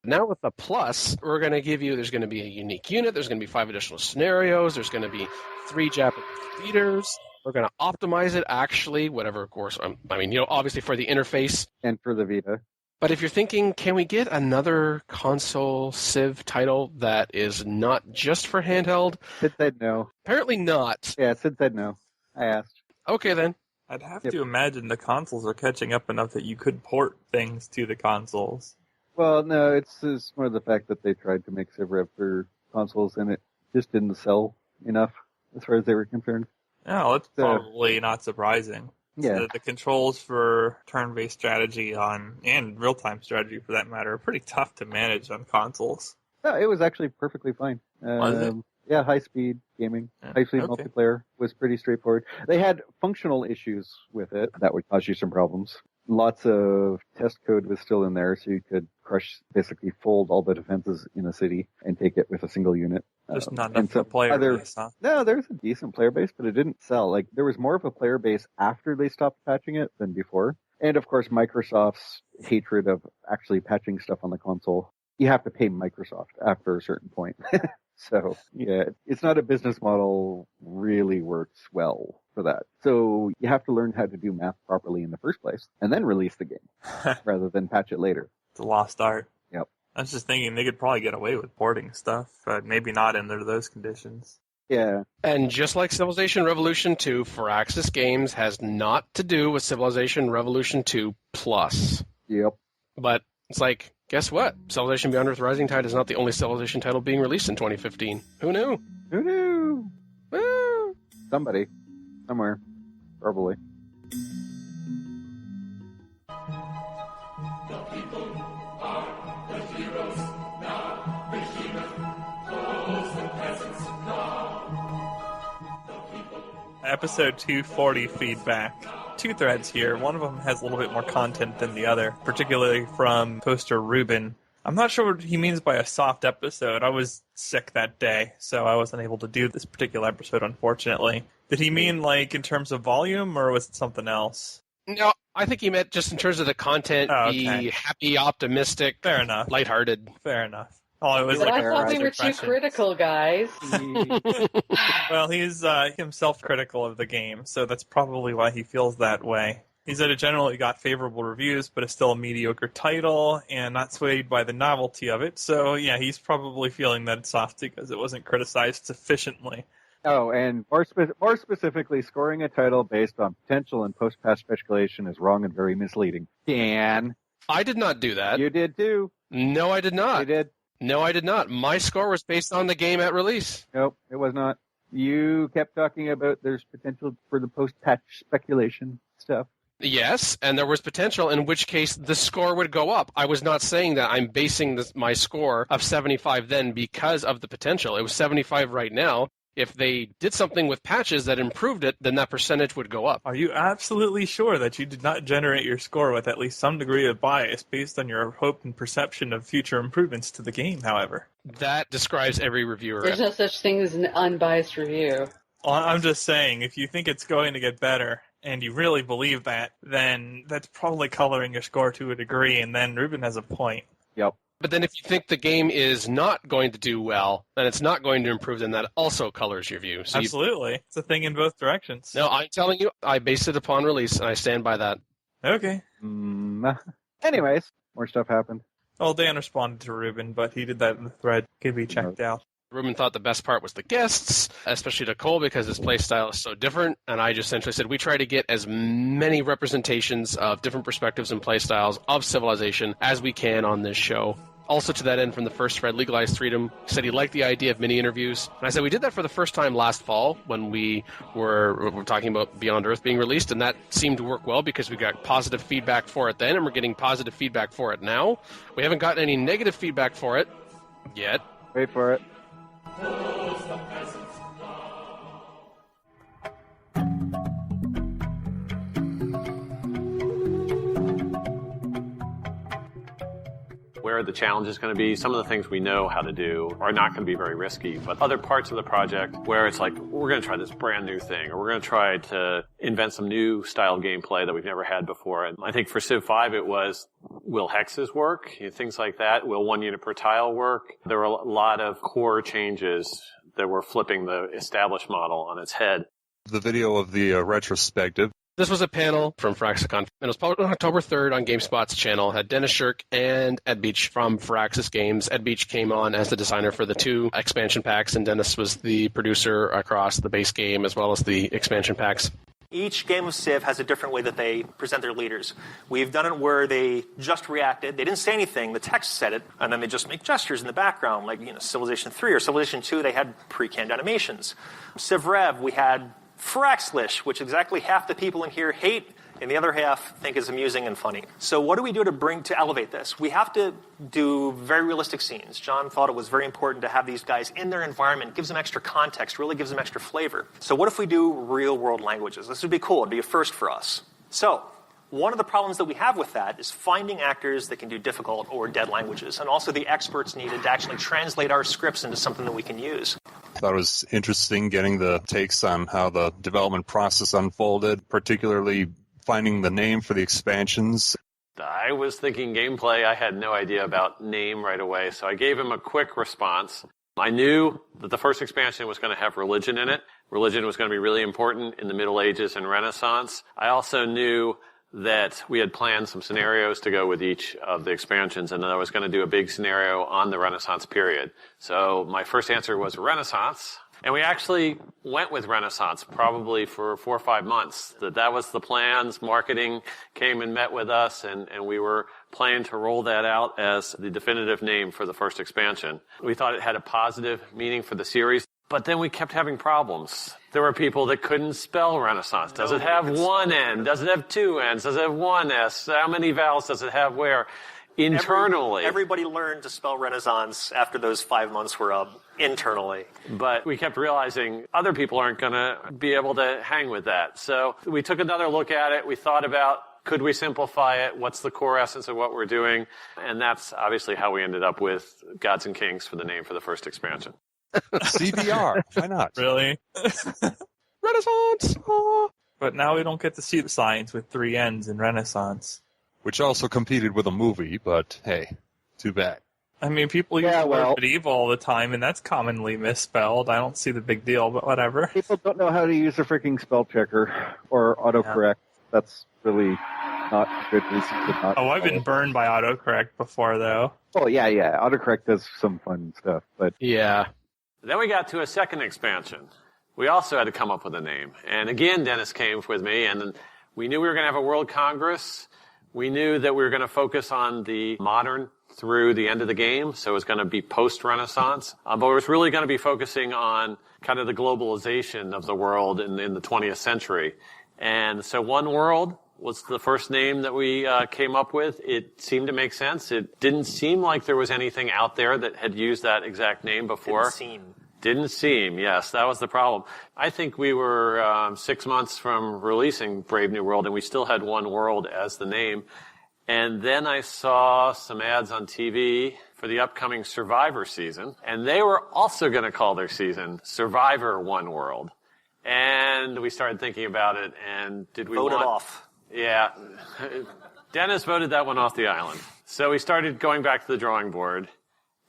Now with the Plus, we're going to give you, there's going to be a unique unit, there's going to be 5 additional scenarios, there's going to be 3 Japanese leaders. We're going to optimize it, actually, whatever, of course. I mean, obviously for the interface. And for the Vita. But if you're thinking, can we get another console Civ title that is not just for handheld? Sid said no. Apparently not. Yeah, Sid said no. I asked. Okay, then. I'd have to imagine the consoles are catching up enough that you could port things to the consoles. Well, no, it's more the fact that they tried to make Civ Rev for consoles, and it just didn't sell enough as far as they were concerned. Oh, it's probably not surprising. Yeah. The controls for turn-based strategy and real-time strategy, for that matter, are pretty tough to manage on consoles. No, it was actually perfectly fine. Was it? Yeah, high-speed gaming, high-speed Okay. multiplayer was pretty straightforward. They had functional issues with it that would cause you some problems. Lots of test code was still in there, so you could basically fold all the defenses in a city and take it with a single unit. Just not and enough for so player base, huh? No, there's a decent player base, but it didn't sell. Like, there was more of a player base after they stopped patching it than before. And of course, Microsoft's hatred of actually patching stuff on the console. You have to pay Microsoft after a certain point. So, yeah, it's not a business model really works well for that. So you have to learn how to do math properly in the first place and then release the game rather than patch it later. It's a lost art. Yep. I was just thinking they could probably get away with porting stuff, but maybe not under those conditions. Yeah. And just like Civilization Revolution 2, Firaxis Games has not to do with Civilization Revolution 2 Plus. Yep. But it's like, guess what? Civilization Beyond Earth Rising Tide is not the only Civilization title being released in 2015. Who knew? Who knew? Woo! Somebody. Somewhere. Probably. Episode 240 feedback. 2 threads here. One of them has a little bit more content than the other, particularly from poster Ruben. I'm not sure what he means by a soft episode. I was sick that day, so I wasn't able to do this particular episode, unfortunately. Did he mean, like, in terms of volume, or was it something else? No, I think he meant just in terms of the content, okay. be happy, optimistic, Fair enough. lighthearted. Fair enough. Oh, it was But like I a thought first we were too impression. critical, guys. Well, he's himself critical of the game, so that's probably why he feels that way. He said it generally got favorable reviews, but it's still a mediocre title, and not swayed by the novelty of it, so yeah, he's probably feeling that it's soft because it wasn't criticized sufficiently. Oh, and more specifically, scoring a title based on potential and post-patch speculation is wrong and very misleading. Dan, I did not do that. you did too. No, I did not. You did. No, I did not. My score was based on the game at release. Nope, it was not. You kept talking about there's potential for the post-patch speculation stuff. Yes, and there was potential, in which case the score would go up. I was not saying that. I'm basing my score of 75 then because of the potential. It was 75 right now. If they did something with patches that improved it, then that percentage would go up. Are you absolutely sure that you did not generate your score with at least some degree of bias based on your hope and perception of future improvements to the game, however? That describes every reviewer. There's no such thing as an unbiased review. Well, I'm just saying, if you think it's going to get better, and you really believe that, then that's probably coloring your score to a degree, and then Ruben has a point. Yep. But then if you think the game is not going to do well, and it's not going to improve, then that also colors your view. So Absolutely. It's a thing in both directions. No, I'm telling you, I based it upon release, and I stand by that. Okay. Anyways, more stuff happened. Well, Dan responded to Ruben, but he did that in the thread. Could be checked out. Ruben thought the best part was the guests, especially to Cole, because his play style is so different. And I just essentially said we try to get as many representations of different perspectives and play styles of Civilization as we can on this show. Also to that end, from the first thread, Legalized Freedom said he liked the idea of mini interviews. And I said we did that for the first time last fall when we were talking about Beyond Earth being released, and that seemed to work well because we got positive feedback for it then, and we're getting positive feedback for it now. We haven't gotten any negative feedback for it yet. Wait for it. Where the challenge is going to be, some of the things we know how to do are not going to be very risky, but other parts of the project where it's like, we're going to try this brand new thing, or we're going to try to invent some new style gameplay that we've never had before. And I think for Civ 5 it was, will hexes work? Things like that. Will 1 unit per tile work? There were a lot of core changes that were flipping the established model on its head. The video of the retrospective. This was a panel from Firaxicon, and it was published on October 3rd on GameSpot's channel. It had Dennis Shirk and Ed Beach from Firaxis Games. Ed Beach came on as the designer for the 2 expansion packs, and Dennis was the producer across the base game as well as the expansion packs. Each game of Civ has a different way that they present their leaders. We've done it where they just reacted. They didn't say anything. The text said it, and then they just make gestures in the background, like Civilization 3 or Civilization 2. They had pre-canned animations. Civ Rev, we had Fraxlish, which exactly half the people in here hate, and the other half think is amusing and funny. So what do we do to elevate this? We have to do very realistic scenes. John thought it was very important to have these guys in their environment, gives them extra context, really gives them extra flavor. So what if we do real-world languages? This would be cool. It'd be a first for us. So one of the problems that we have with that is finding actors that can do difficult or dead languages, and also the experts needed to actually translate our scripts into something that we can use. I thought it was interesting getting the takes on how the development process unfolded, particularly finding the name for the expansions. I was thinking gameplay. I had no idea about name right away, so I gave him a quick response. I knew that the first expansion was going to have religion in it. Religion was going to be really important in the Middle Ages and Renaissance. I also knew that we had planned some scenarios to go with each of the expansions, and that I was going to do a big scenario on the Renaissance period. So my first answer was Renaissance, and we actually went with Renaissance probably for 4 or 5 months. That was the plans. Marketing came and met with us, and we were planning to roll that out as the definitive name for the first expansion. We thought it had a positive meaning for the series. But then we kept having problems. There were people that couldn't spell Renaissance. Does it have one N? Does it have 2 N's? Does it have 1 S? How many vowels does it have where? Internally. Everybody learned to spell Renaissance after those 5 months were up internally. But we kept realizing other people aren't going to be able to hang with that. So we took another look at it. We thought about, could we simplify it? What's the core essence of what we're doing? And that's obviously how we ended up with Gods and Kings for the name for the first expansion. CBR. Why not? Really? Renaissance! Oh. But now we don't get to see the signs with 3 N's in Renaissance. Which also competed with a movie, but hey, too bad. I mean, people use the word medieval all the time, and that's commonly misspelled. I don't see the big deal, but whatever. People don't know how to use a freaking spell checker or autocorrect. Yeah. That's really not a good reason to not. Oh, I've been burned by autocorrect before, though. Oh, yeah. Autocorrect does some fun stuff, but... Yeah. Then we got to a second expansion. We also had to come up with a name. And again, Dennis came with me, and we knew we were going to have a World Congress. We knew that we were going to focus on the modern through the end of the game, so it was going to be post-Renaissance. But it was really going to be focusing on kind of the globalization of the world in the 20th century. And so One World was the first name that we came up with. It seemed to make sense. It didn't seem like there was anything out there that had used that exact name before. Didn't seem, yes. That was the problem. I think we were 6 months from releasing Brave New World, and we still had One World as the name. And then I saw some ads on TV for the upcoming Survivor season, and they were also going to call their season Survivor One World. And we started thinking about it, and did we vote it off? Yeah. Dennis voted that one off the island. So we started going back to the drawing board.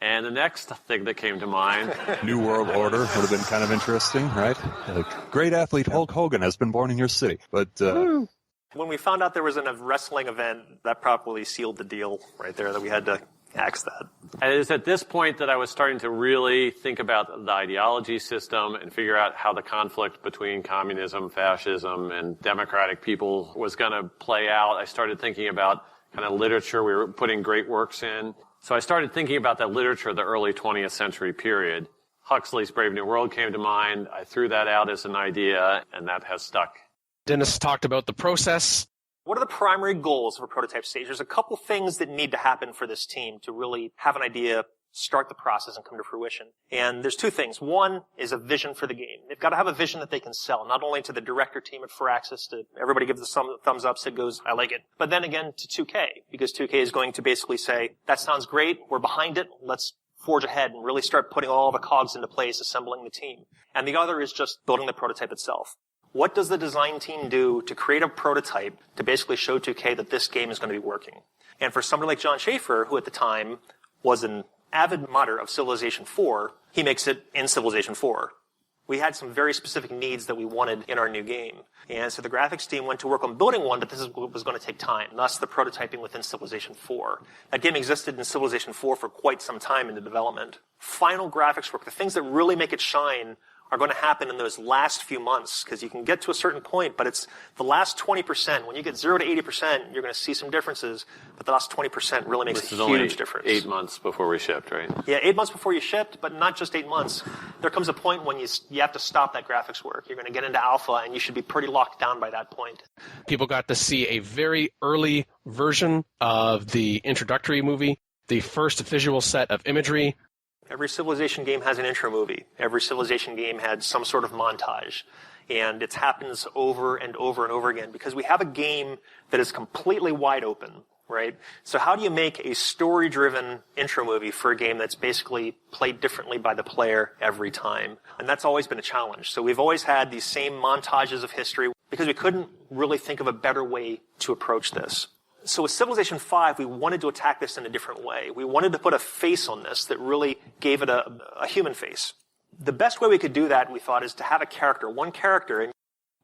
And the next thing that came to mind... New World Order would have been kind of interesting, right? Like, great athlete Hulk Hogan has been born in your city. But when we found out there was a wrestling event, that probably sealed the deal right there, that we had to axe that. And it was at this point that I was starting to really think about the ideology system and figure out how the conflict between communism, fascism, and democratic people was going to play out. I started thinking about kind of literature we were putting great works in. So I started thinking about that literature of the early 20th century period. Huxley's Brave New World came to mind. I threw that out as an idea, and that has stuck. Dennis talked about the process. What are the primary goals of a prototype stage? There's a couple things that need to happen for this team to really have an idea, start the process, and come to fruition. And there's 2 things. One is a vision for the game. They've got to have a vision that they can sell, not only to the director team at Firaxis, to everybody give the thumbs up, so it goes, I like it, but then again to 2K, because 2K is going to basically say, that sounds great, we're behind it, let's forge ahead and really start putting all the cogs into place, assembling the team. And the other is just building the prototype itself. What does the design team do to create a prototype to basically show 2K that this game is going to be working? And for somebody like John Schaefer, who at the time was an avid modder of Civilization 4, he makes it in Civilization 4. We had some very specific needs that we wanted in our new game. And so the graphics team went to work on building one, but this was going to take time, thus the prototyping within Civilization 4. That game existed in Civilization 4 for quite some time in the development. Final graphics work, the things that really make it shine, are going to happen in those last few months, because you can get to a certain point, but it's the last 20%. When you get 0 to 80%, you're going to see some differences, but the last 20% really makes a huge difference. 8 months before we shipped, right? Yeah, 8 months before you shipped, but not just 8 months. There comes a point when you have to stop that graphics work. You're going to get into alpha, and you should be pretty locked down by that point. People got to see a very early version of the introductory movie, the first visual set of imagery. Every Civilization game has an intro movie. Every Civilization game had some sort of montage. And it happens over and over and over again because we have a game that is completely wide open, right? So how do you make a story-driven intro movie for a game that's basically played differently by the player every time? And that's always been a challenge. So we've always had these same montages of history because we couldn't really think of a better way to approach this. So with Civilization 5, we wanted to attack this in a different way. We wanted to put a face on this that really gave it a human face. The best way we could do that, we thought, is to have a character, one character. And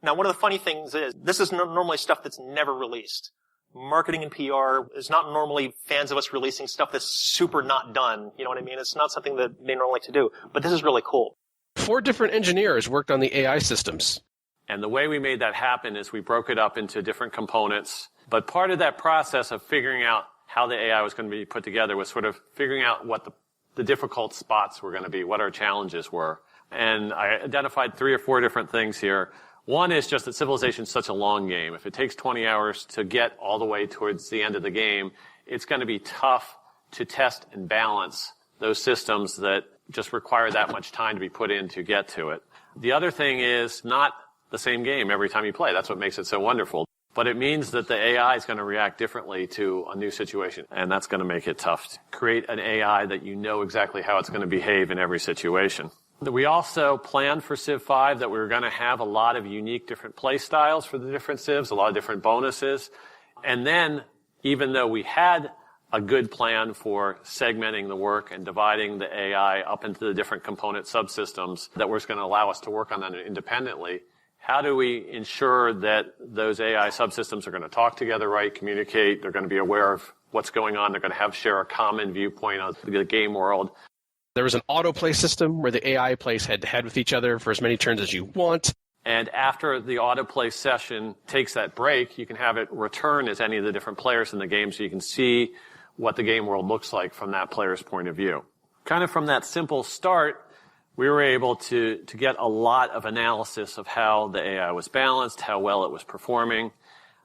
now, one of the funny things is, this is normally stuff that's never released. Marketing and PR is not normally fans of us releasing stuff that's super not done. You know what I mean? It's not something that they normally like to do. But this is really cool. 4 different engineers worked on the AI systems. And the way we made that happen is we broke it up into different components. But part of that process of figuring out how the AI was going to be put together was sort of figuring out what the difficult spots were going to be, what our challenges were. And I identified 3 or 4 different things here. One is just that Civilization is such a long game. If it takes 20 hours to get all the way towards the end of the game, it's going to be tough to test and balance those systems that just require that much time to be put in to get to it. The other thing is not the same game every time you play. That's what makes it so wonderful. But it means that the AI is going to react differently to a new situation, and that's going to make it tough to create an AI that you know exactly how it's going to behave in every situation. We also planned for Civ 5 that we were going to have a lot of unique different play styles for the different Civs, a lot of different bonuses. And then, even though we had a good plan for segmenting the work and dividing the AI up into the different component subsystems that was going to allow us to work on that independently, how do we ensure that those AI subsystems are going to talk together right, communicate, they're going to be aware of what's going on, they're going to share a common viewpoint of the game world. There was an autoplay system where the AI plays head-to-head with each other for as many turns as you want. And after the autoplay session takes that break, you can have it return as any of the different players in the game so you can see what the game world looks like from that player's point of view. Kind of from that simple start, we were able to get a lot of analysis of how the AI was balanced, how well it was performing.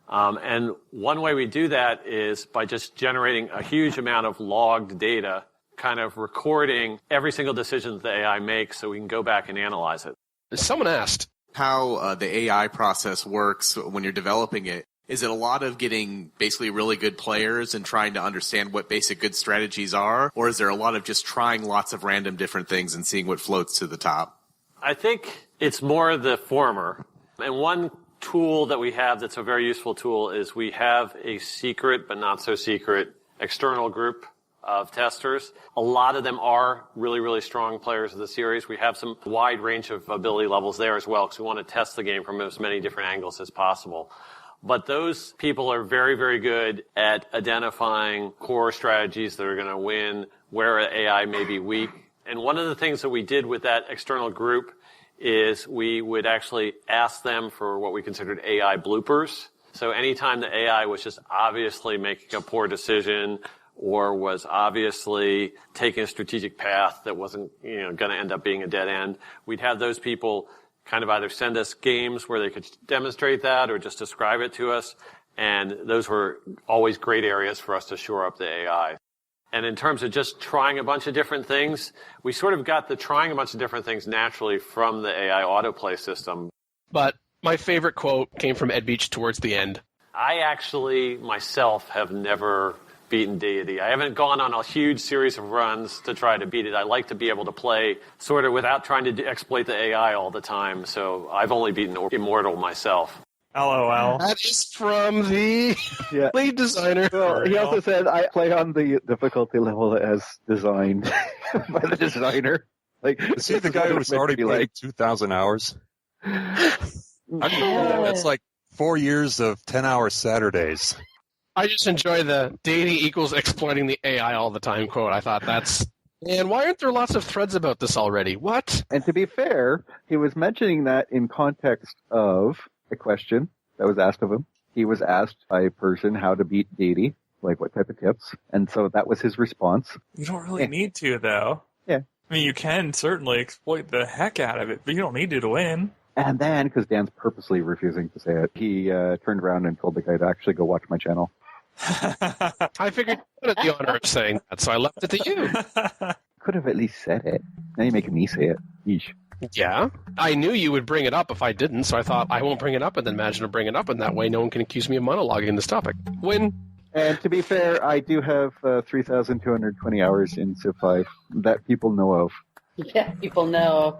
And one way we do that is by just generating a huge amount of logged data, kind of recording every single decision that the AI makes so we can go back and analyze it. Someone asked how the AI process works when you're developing it. Is it a lot of getting basically really good players and trying to understand what basic good strategies are? Or is there a lot of just trying lots of random different things and seeing what floats to the top? I think it's more the former. And one tool that we have that's a very useful tool is we have a secret but not so secret external group of testers. A lot of them are really, really strong players of the series. We have some wide range of ability levels there as well because we want to test the game from as many different angles as possible. But those people are very, very good at identifying core strategies that are going to win, where AI may be weak. And one of the things that we did with that external group is we would actually ask them for what we considered AI bloopers. So anytime the AI was just obviously making a poor decision or was obviously taking a strategic path that wasn't, going to end up being a dead end, we'd have those people kind of either send us games where they could demonstrate that or just describe it to us. And those were always great areas for us to shore up the AI. And in terms of just trying a bunch of different things, we sort of got the trying a bunch of different things naturally from the AI autoplay system. But my favorite quote came from Ed Beach towards the end. I actually, myself, have never beaten Deity. I haven't gone on a huge series of runs to try to beat it. I like to be able to play sort of without trying to exploit the AI all the time. So I've only beaten Immortal myself. LOL. That is from the lead designer. Well, he also said, I play on the difficulty level as designed by the designer. Like, is he the guy who's already played 2,000 hours? How do you do that? That's like 4 years of 10-hour Saturdays. I just enjoy the deity equals exploiting the AI all the time quote. I thought that's And why aren't there lots of threads about this already? What? And to be fair, he was mentioning that in context of a question that was asked of him. He was asked by a person how to beat deity, like what type of tips, and so that was his response. You don't really need to, though. Yeah. I mean, you can certainly exploit the heck out of it, but you don't need to win. And then, because Dan's purposely refusing to say it, he turned around and told the guy to actually go watch my channel. I figured you wanted the honor of saying that, so I left it to you. Could have at least said it. Now you're making me say it. Yeesh. Yeah. I knew you would bring it up if I didn't, so I thought I won't bring it up and then imagine to bring it up, and that way no one can accuse me of monologuing this topic. Win. And to be fair, I do have 3,220 hours in Civ 5 that people know of. Yeah, people know.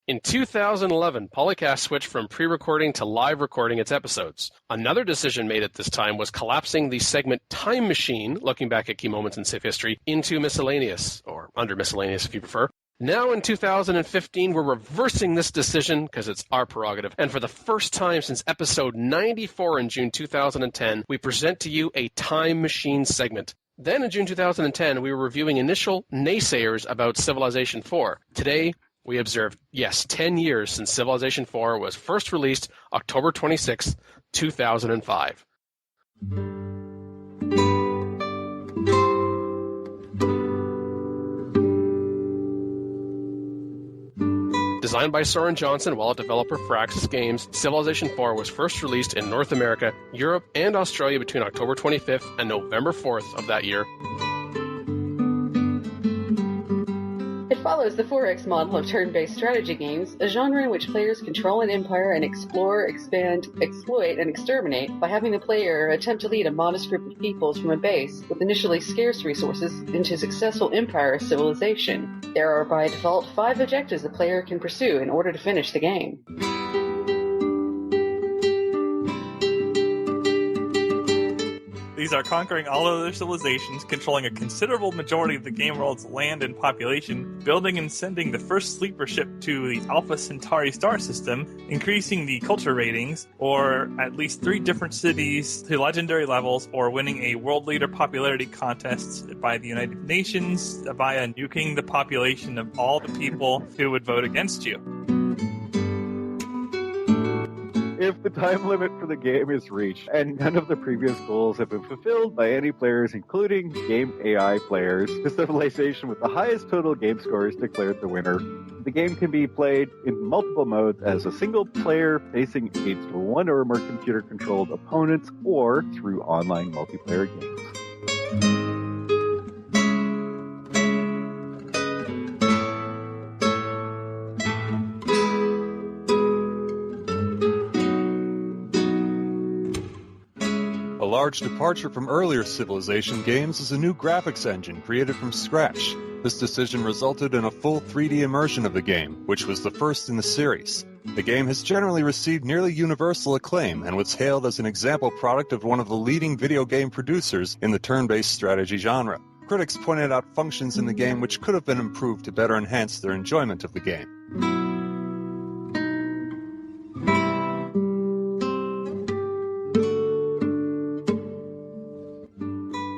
In 2011, PolyCast switched from pre-recording to live recording its episodes. Another decision made at this time was collapsing the segment Time Machine, looking back at key moments in Civ history, into Miscellaneous, or under Miscellaneous if you prefer. Now in 2015, we're reversing this decision because it's our prerogative. And for the first time since episode 94 in June 2010, we present to you a Time Machine segment. Then in June 2010, we were reviewing initial naysayers about Civilization 4. Today, we observed, 10 years since Civilization 4 was first released October 26, 2005. Designed by Soren Johnson while at developer Firaxis Games, Civilization 4 was first released in North America, Europe, and Australia between October 25th and November 4th of that year. It follows the 4X model of turn-based strategy games, a genre in which players control an empire and explore, expand, exploit, and exterminate by having the player attempt to lead a modest group of peoples from a base with initially scarce resources into successful empire or civilization. There are by default 5 objectives the player can pursue in order to finish the game. These are conquering all other civilizations, controlling a considerable majority of the game world's land and population, building and sending the first sleeper ship to the Alpha Centauri star system, increasing the culture ratings, or at least 3 different cities to legendary levels, or winning a world leader popularity contest by the United Nations via nuking the population of all the people who would vote against you. If the time limit for the game is reached and none of the previous goals have been fulfilled by any players, including game AI players, the civilization with the highest total game score is declared the winner. The game can be played in multiple modes as a single player facing against one or more computer-controlled opponents or through online multiplayer games. A large departure from earlier Civilization games is a new graphics engine created from scratch. This decision resulted in a full 3D immersion of the game, which was the first in the series. The game has generally received nearly universal acclaim and was hailed as an example product of one of the leading video game producers in the turn-based strategy genre. Critics pointed out functions in the game which could have been improved to better enhance their enjoyment of the game.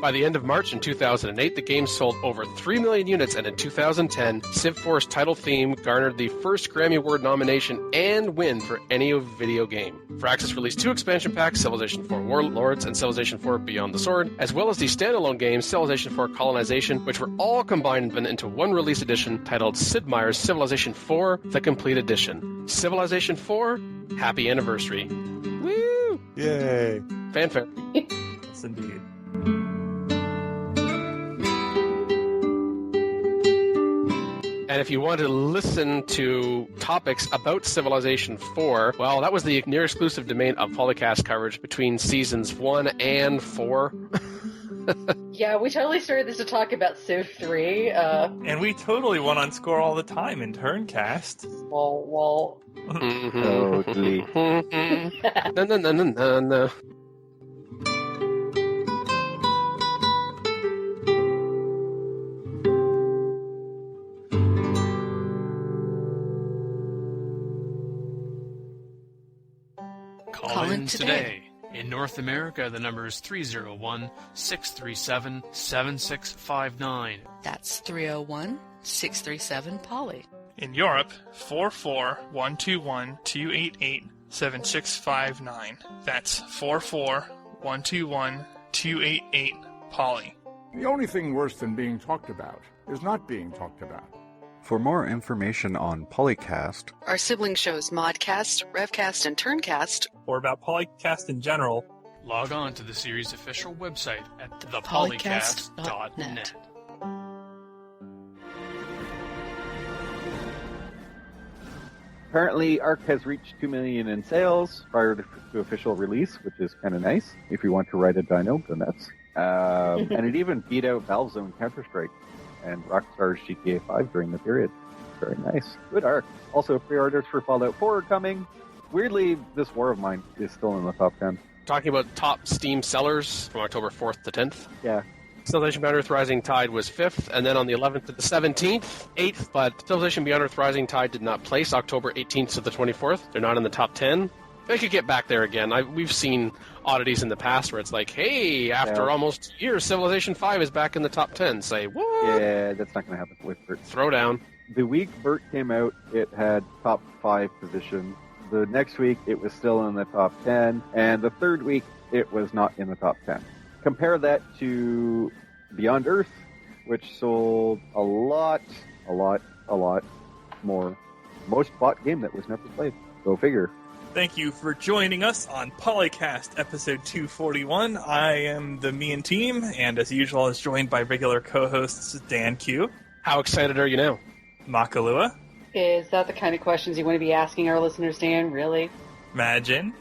By the end of March in 2008, the game sold over 3 million units, and in 2010, Civ 4's title theme garnered the first Grammy Award nomination and win for any video game. Firaxis released 2 expansion packs, Civilization 4 Warlords and Civilization 4 Beyond the Sword, as well as the standalone game Civilization 4 Colonization, which were all combined into one release edition titled Sid Meier's Civilization 4 The Complete Edition. Civilization 4, happy anniversary. Woo! Yay! Fanfare. Yes, indeed. And if you want to listen to topics about Civilization 4, well, that was the near exclusive domain of PolyCast coverage between seasons 1 and 4. Yeah, we totally started this to talk about Civ 3. And we totally won on score all the time in Turncast. Well. Totally. No. Call in today. In North America, the number is 301-637-7659. That's 301-637-POLY. In Europe, 44121-288-7659. That's 44121-288-POLY. The only thing worse than being talked about is not being talked about. For more information on PolyCast, Our sibling shows Modcast, Revcast, and Turncast, or about PolyCast in general, log on to the series' official website at thepolycast.net. thepolycast.net. Apparently, Ark has reached 2 million in sales prior to official release, which is kind of nice. If you want to write a dyno, go nuts. And it even beat out Valve's own Counter-Strike and Rockstar's GTA 5 during the period. Very nice. Good Ark. Also, pre-orders for Fallout 4 are coming. Weirdly, this War of Mine is still in the top 10. Talking about top Steam sellers from October 4th to 10th. Yeah. Civilization Beyond Earth Rising Tide was 5th, and then on the 11th to the 17th, 8th, but Civilization Beyond Earth Rising Tide did not place October 18th to the 24th. They're not in the top 10. They could get back there again. We've seen oddities in the past where it's like, hey, after almost 2 years, Civilization 5 is back in the top 10. Say, what? Yeah, that's not going to happen with Bert. Throw down. The week Bert came out, it had top 5 position. The next week, it was still in the top 10. And the third week, it was not in the top 10. Compare that to Beyond Earth, which sold a lot more. Most bought game that was never played. Go figure. Thank you for joining us on PolyCast episode 241. I am the Me and Team, and as usual, is joined by regular co-hosts Dan Q. How excited are you now? Makalua. Is that the kind of questions you want to be asking our listeners, Dan? Really? Majin.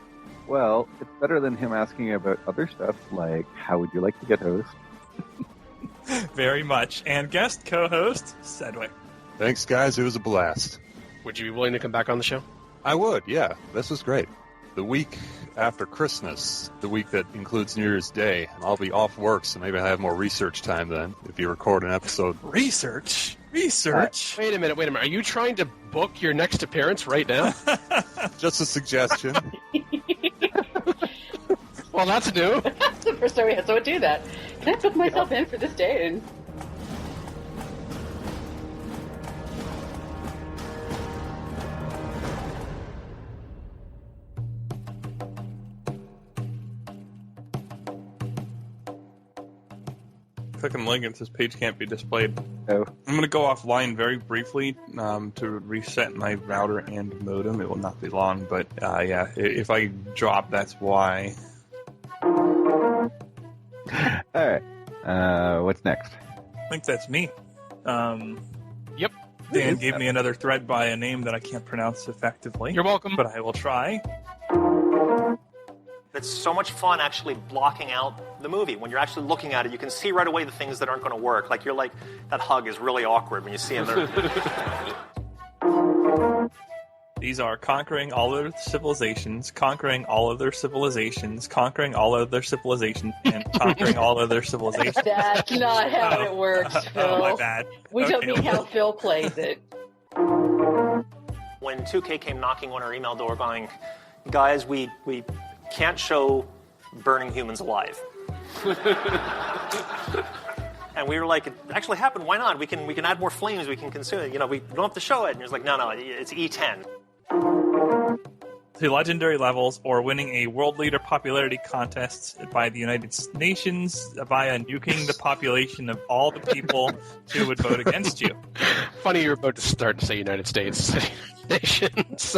Well, it's better than him asking about other stuff, like, how would you like to get host? Very much. And guest co-host, Sedwick. Thanks, guys. It was a blast. Would you be willing to come back on the show? I would, yeah. This was great. The week after Christmas, the week that includes New Year's Day, and I'll be off work, so maybe I have more research time then, if you record an episode. Research? Wait a minute. Are you trying to book your next appearance right now? Just a suggestion. Well, that's new. That's the first time we had someone do that. Can I book myself in for this day? And Click on the link and it says page can't be displayed. Oh. I'm going to go offline very briefly to reset my router and modem. It will not be long, but yeah, if I drop, that's why. Alright. What's next? I think that's me. Yep. Dan gave me another thread by a name that I can't pronounce effectively. You're welcome. But I will try. It's so much fun actually blocking out the movie. When you're actually looking at it, you can see right away the things that aren't going to work. Like, you're like, that hug is really awkward when you see him there. These are conquering all other civilizations, conquering all other civilizations, conquering all other civilizations, and conquering all other civilizations. that's not how it works, Phil. Oh, my bad. We don't Okay. mean how Phil plays it. When 2K came knocking on our email door going, guys, we can't show burning humans alive. And we were like, it actually happened, why not? We can add more flames, we can consume it. We don't have to show it. And he was like, no, it's E10. To legendary levels or winning a world leader popularity contest by the United Nations via nuking the population of all the people who would vote against you. Funny you're about to start to say United States. Nations.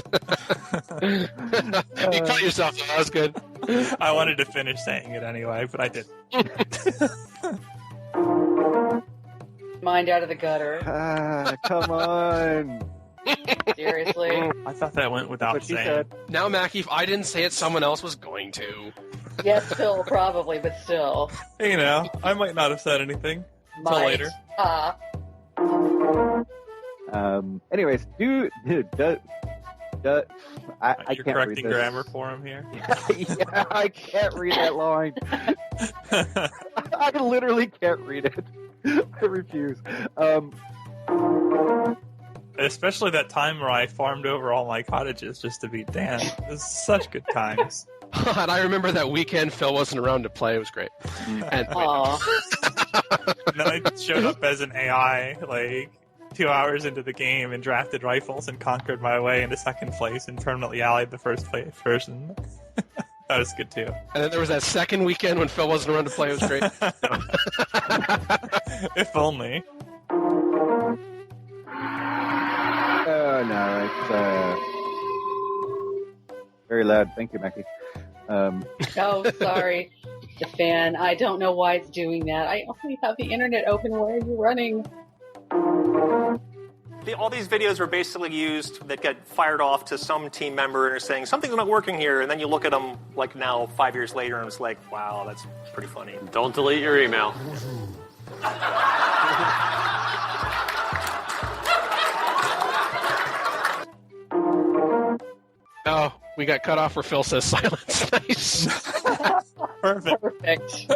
You cut yourself. That was good. I wanted to finish saying it anyway, but I did. Mind out of the gutter. Come on. Seriously. I thought that went without What she saying. said. Now, Mackie, if I didn't say it, someone else was going to. Yes, Phil, probably, but still. I might not have said anything. Until Might. later. Anyways, I You're can't correcting read this. grammar for him here. Yeah, I can't read that line. I literally can't read it. I refuse. Especially that time where I farmed over all my cottages just to beat Dan. It was such good times. And I remember that weekend Phil wasn't around to play. It was great. And And then I showed up as an AI, like 2 hours into the game, and drafted rifles and conquered my way into second place and permanently allied the first place person. That was good too. And then there was that second weekend when Phil wasn't around to play. It was great. If only. Oh, no, it's very loud. Thank you, Mackie. Oh, sorry. The fan. I don't know why it's doing that. I only have the internet open. Why are you running? All these videos were basically used that get fired off to some team member and are saying, something's not working here. And then you look at them like now, 5 years later, and it's like, wow, that's pretty funny. Don't delete your email. Oh, we got cut off where Phil says silence. Nice. Perfect. Perfect.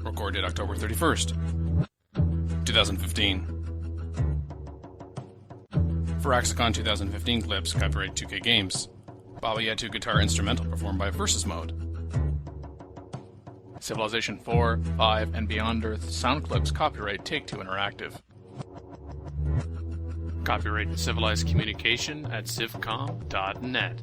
Recorded October 31st, 2015. For Axicon 2015 clips, copyright 2K Games. Baba Yatu guitar instrumental performed by Versus Mode. Civilization 4, 5, and Beyond Earth sound clips copyright Take-Two Interactive. Copyright Civilized Communication at civcom.net.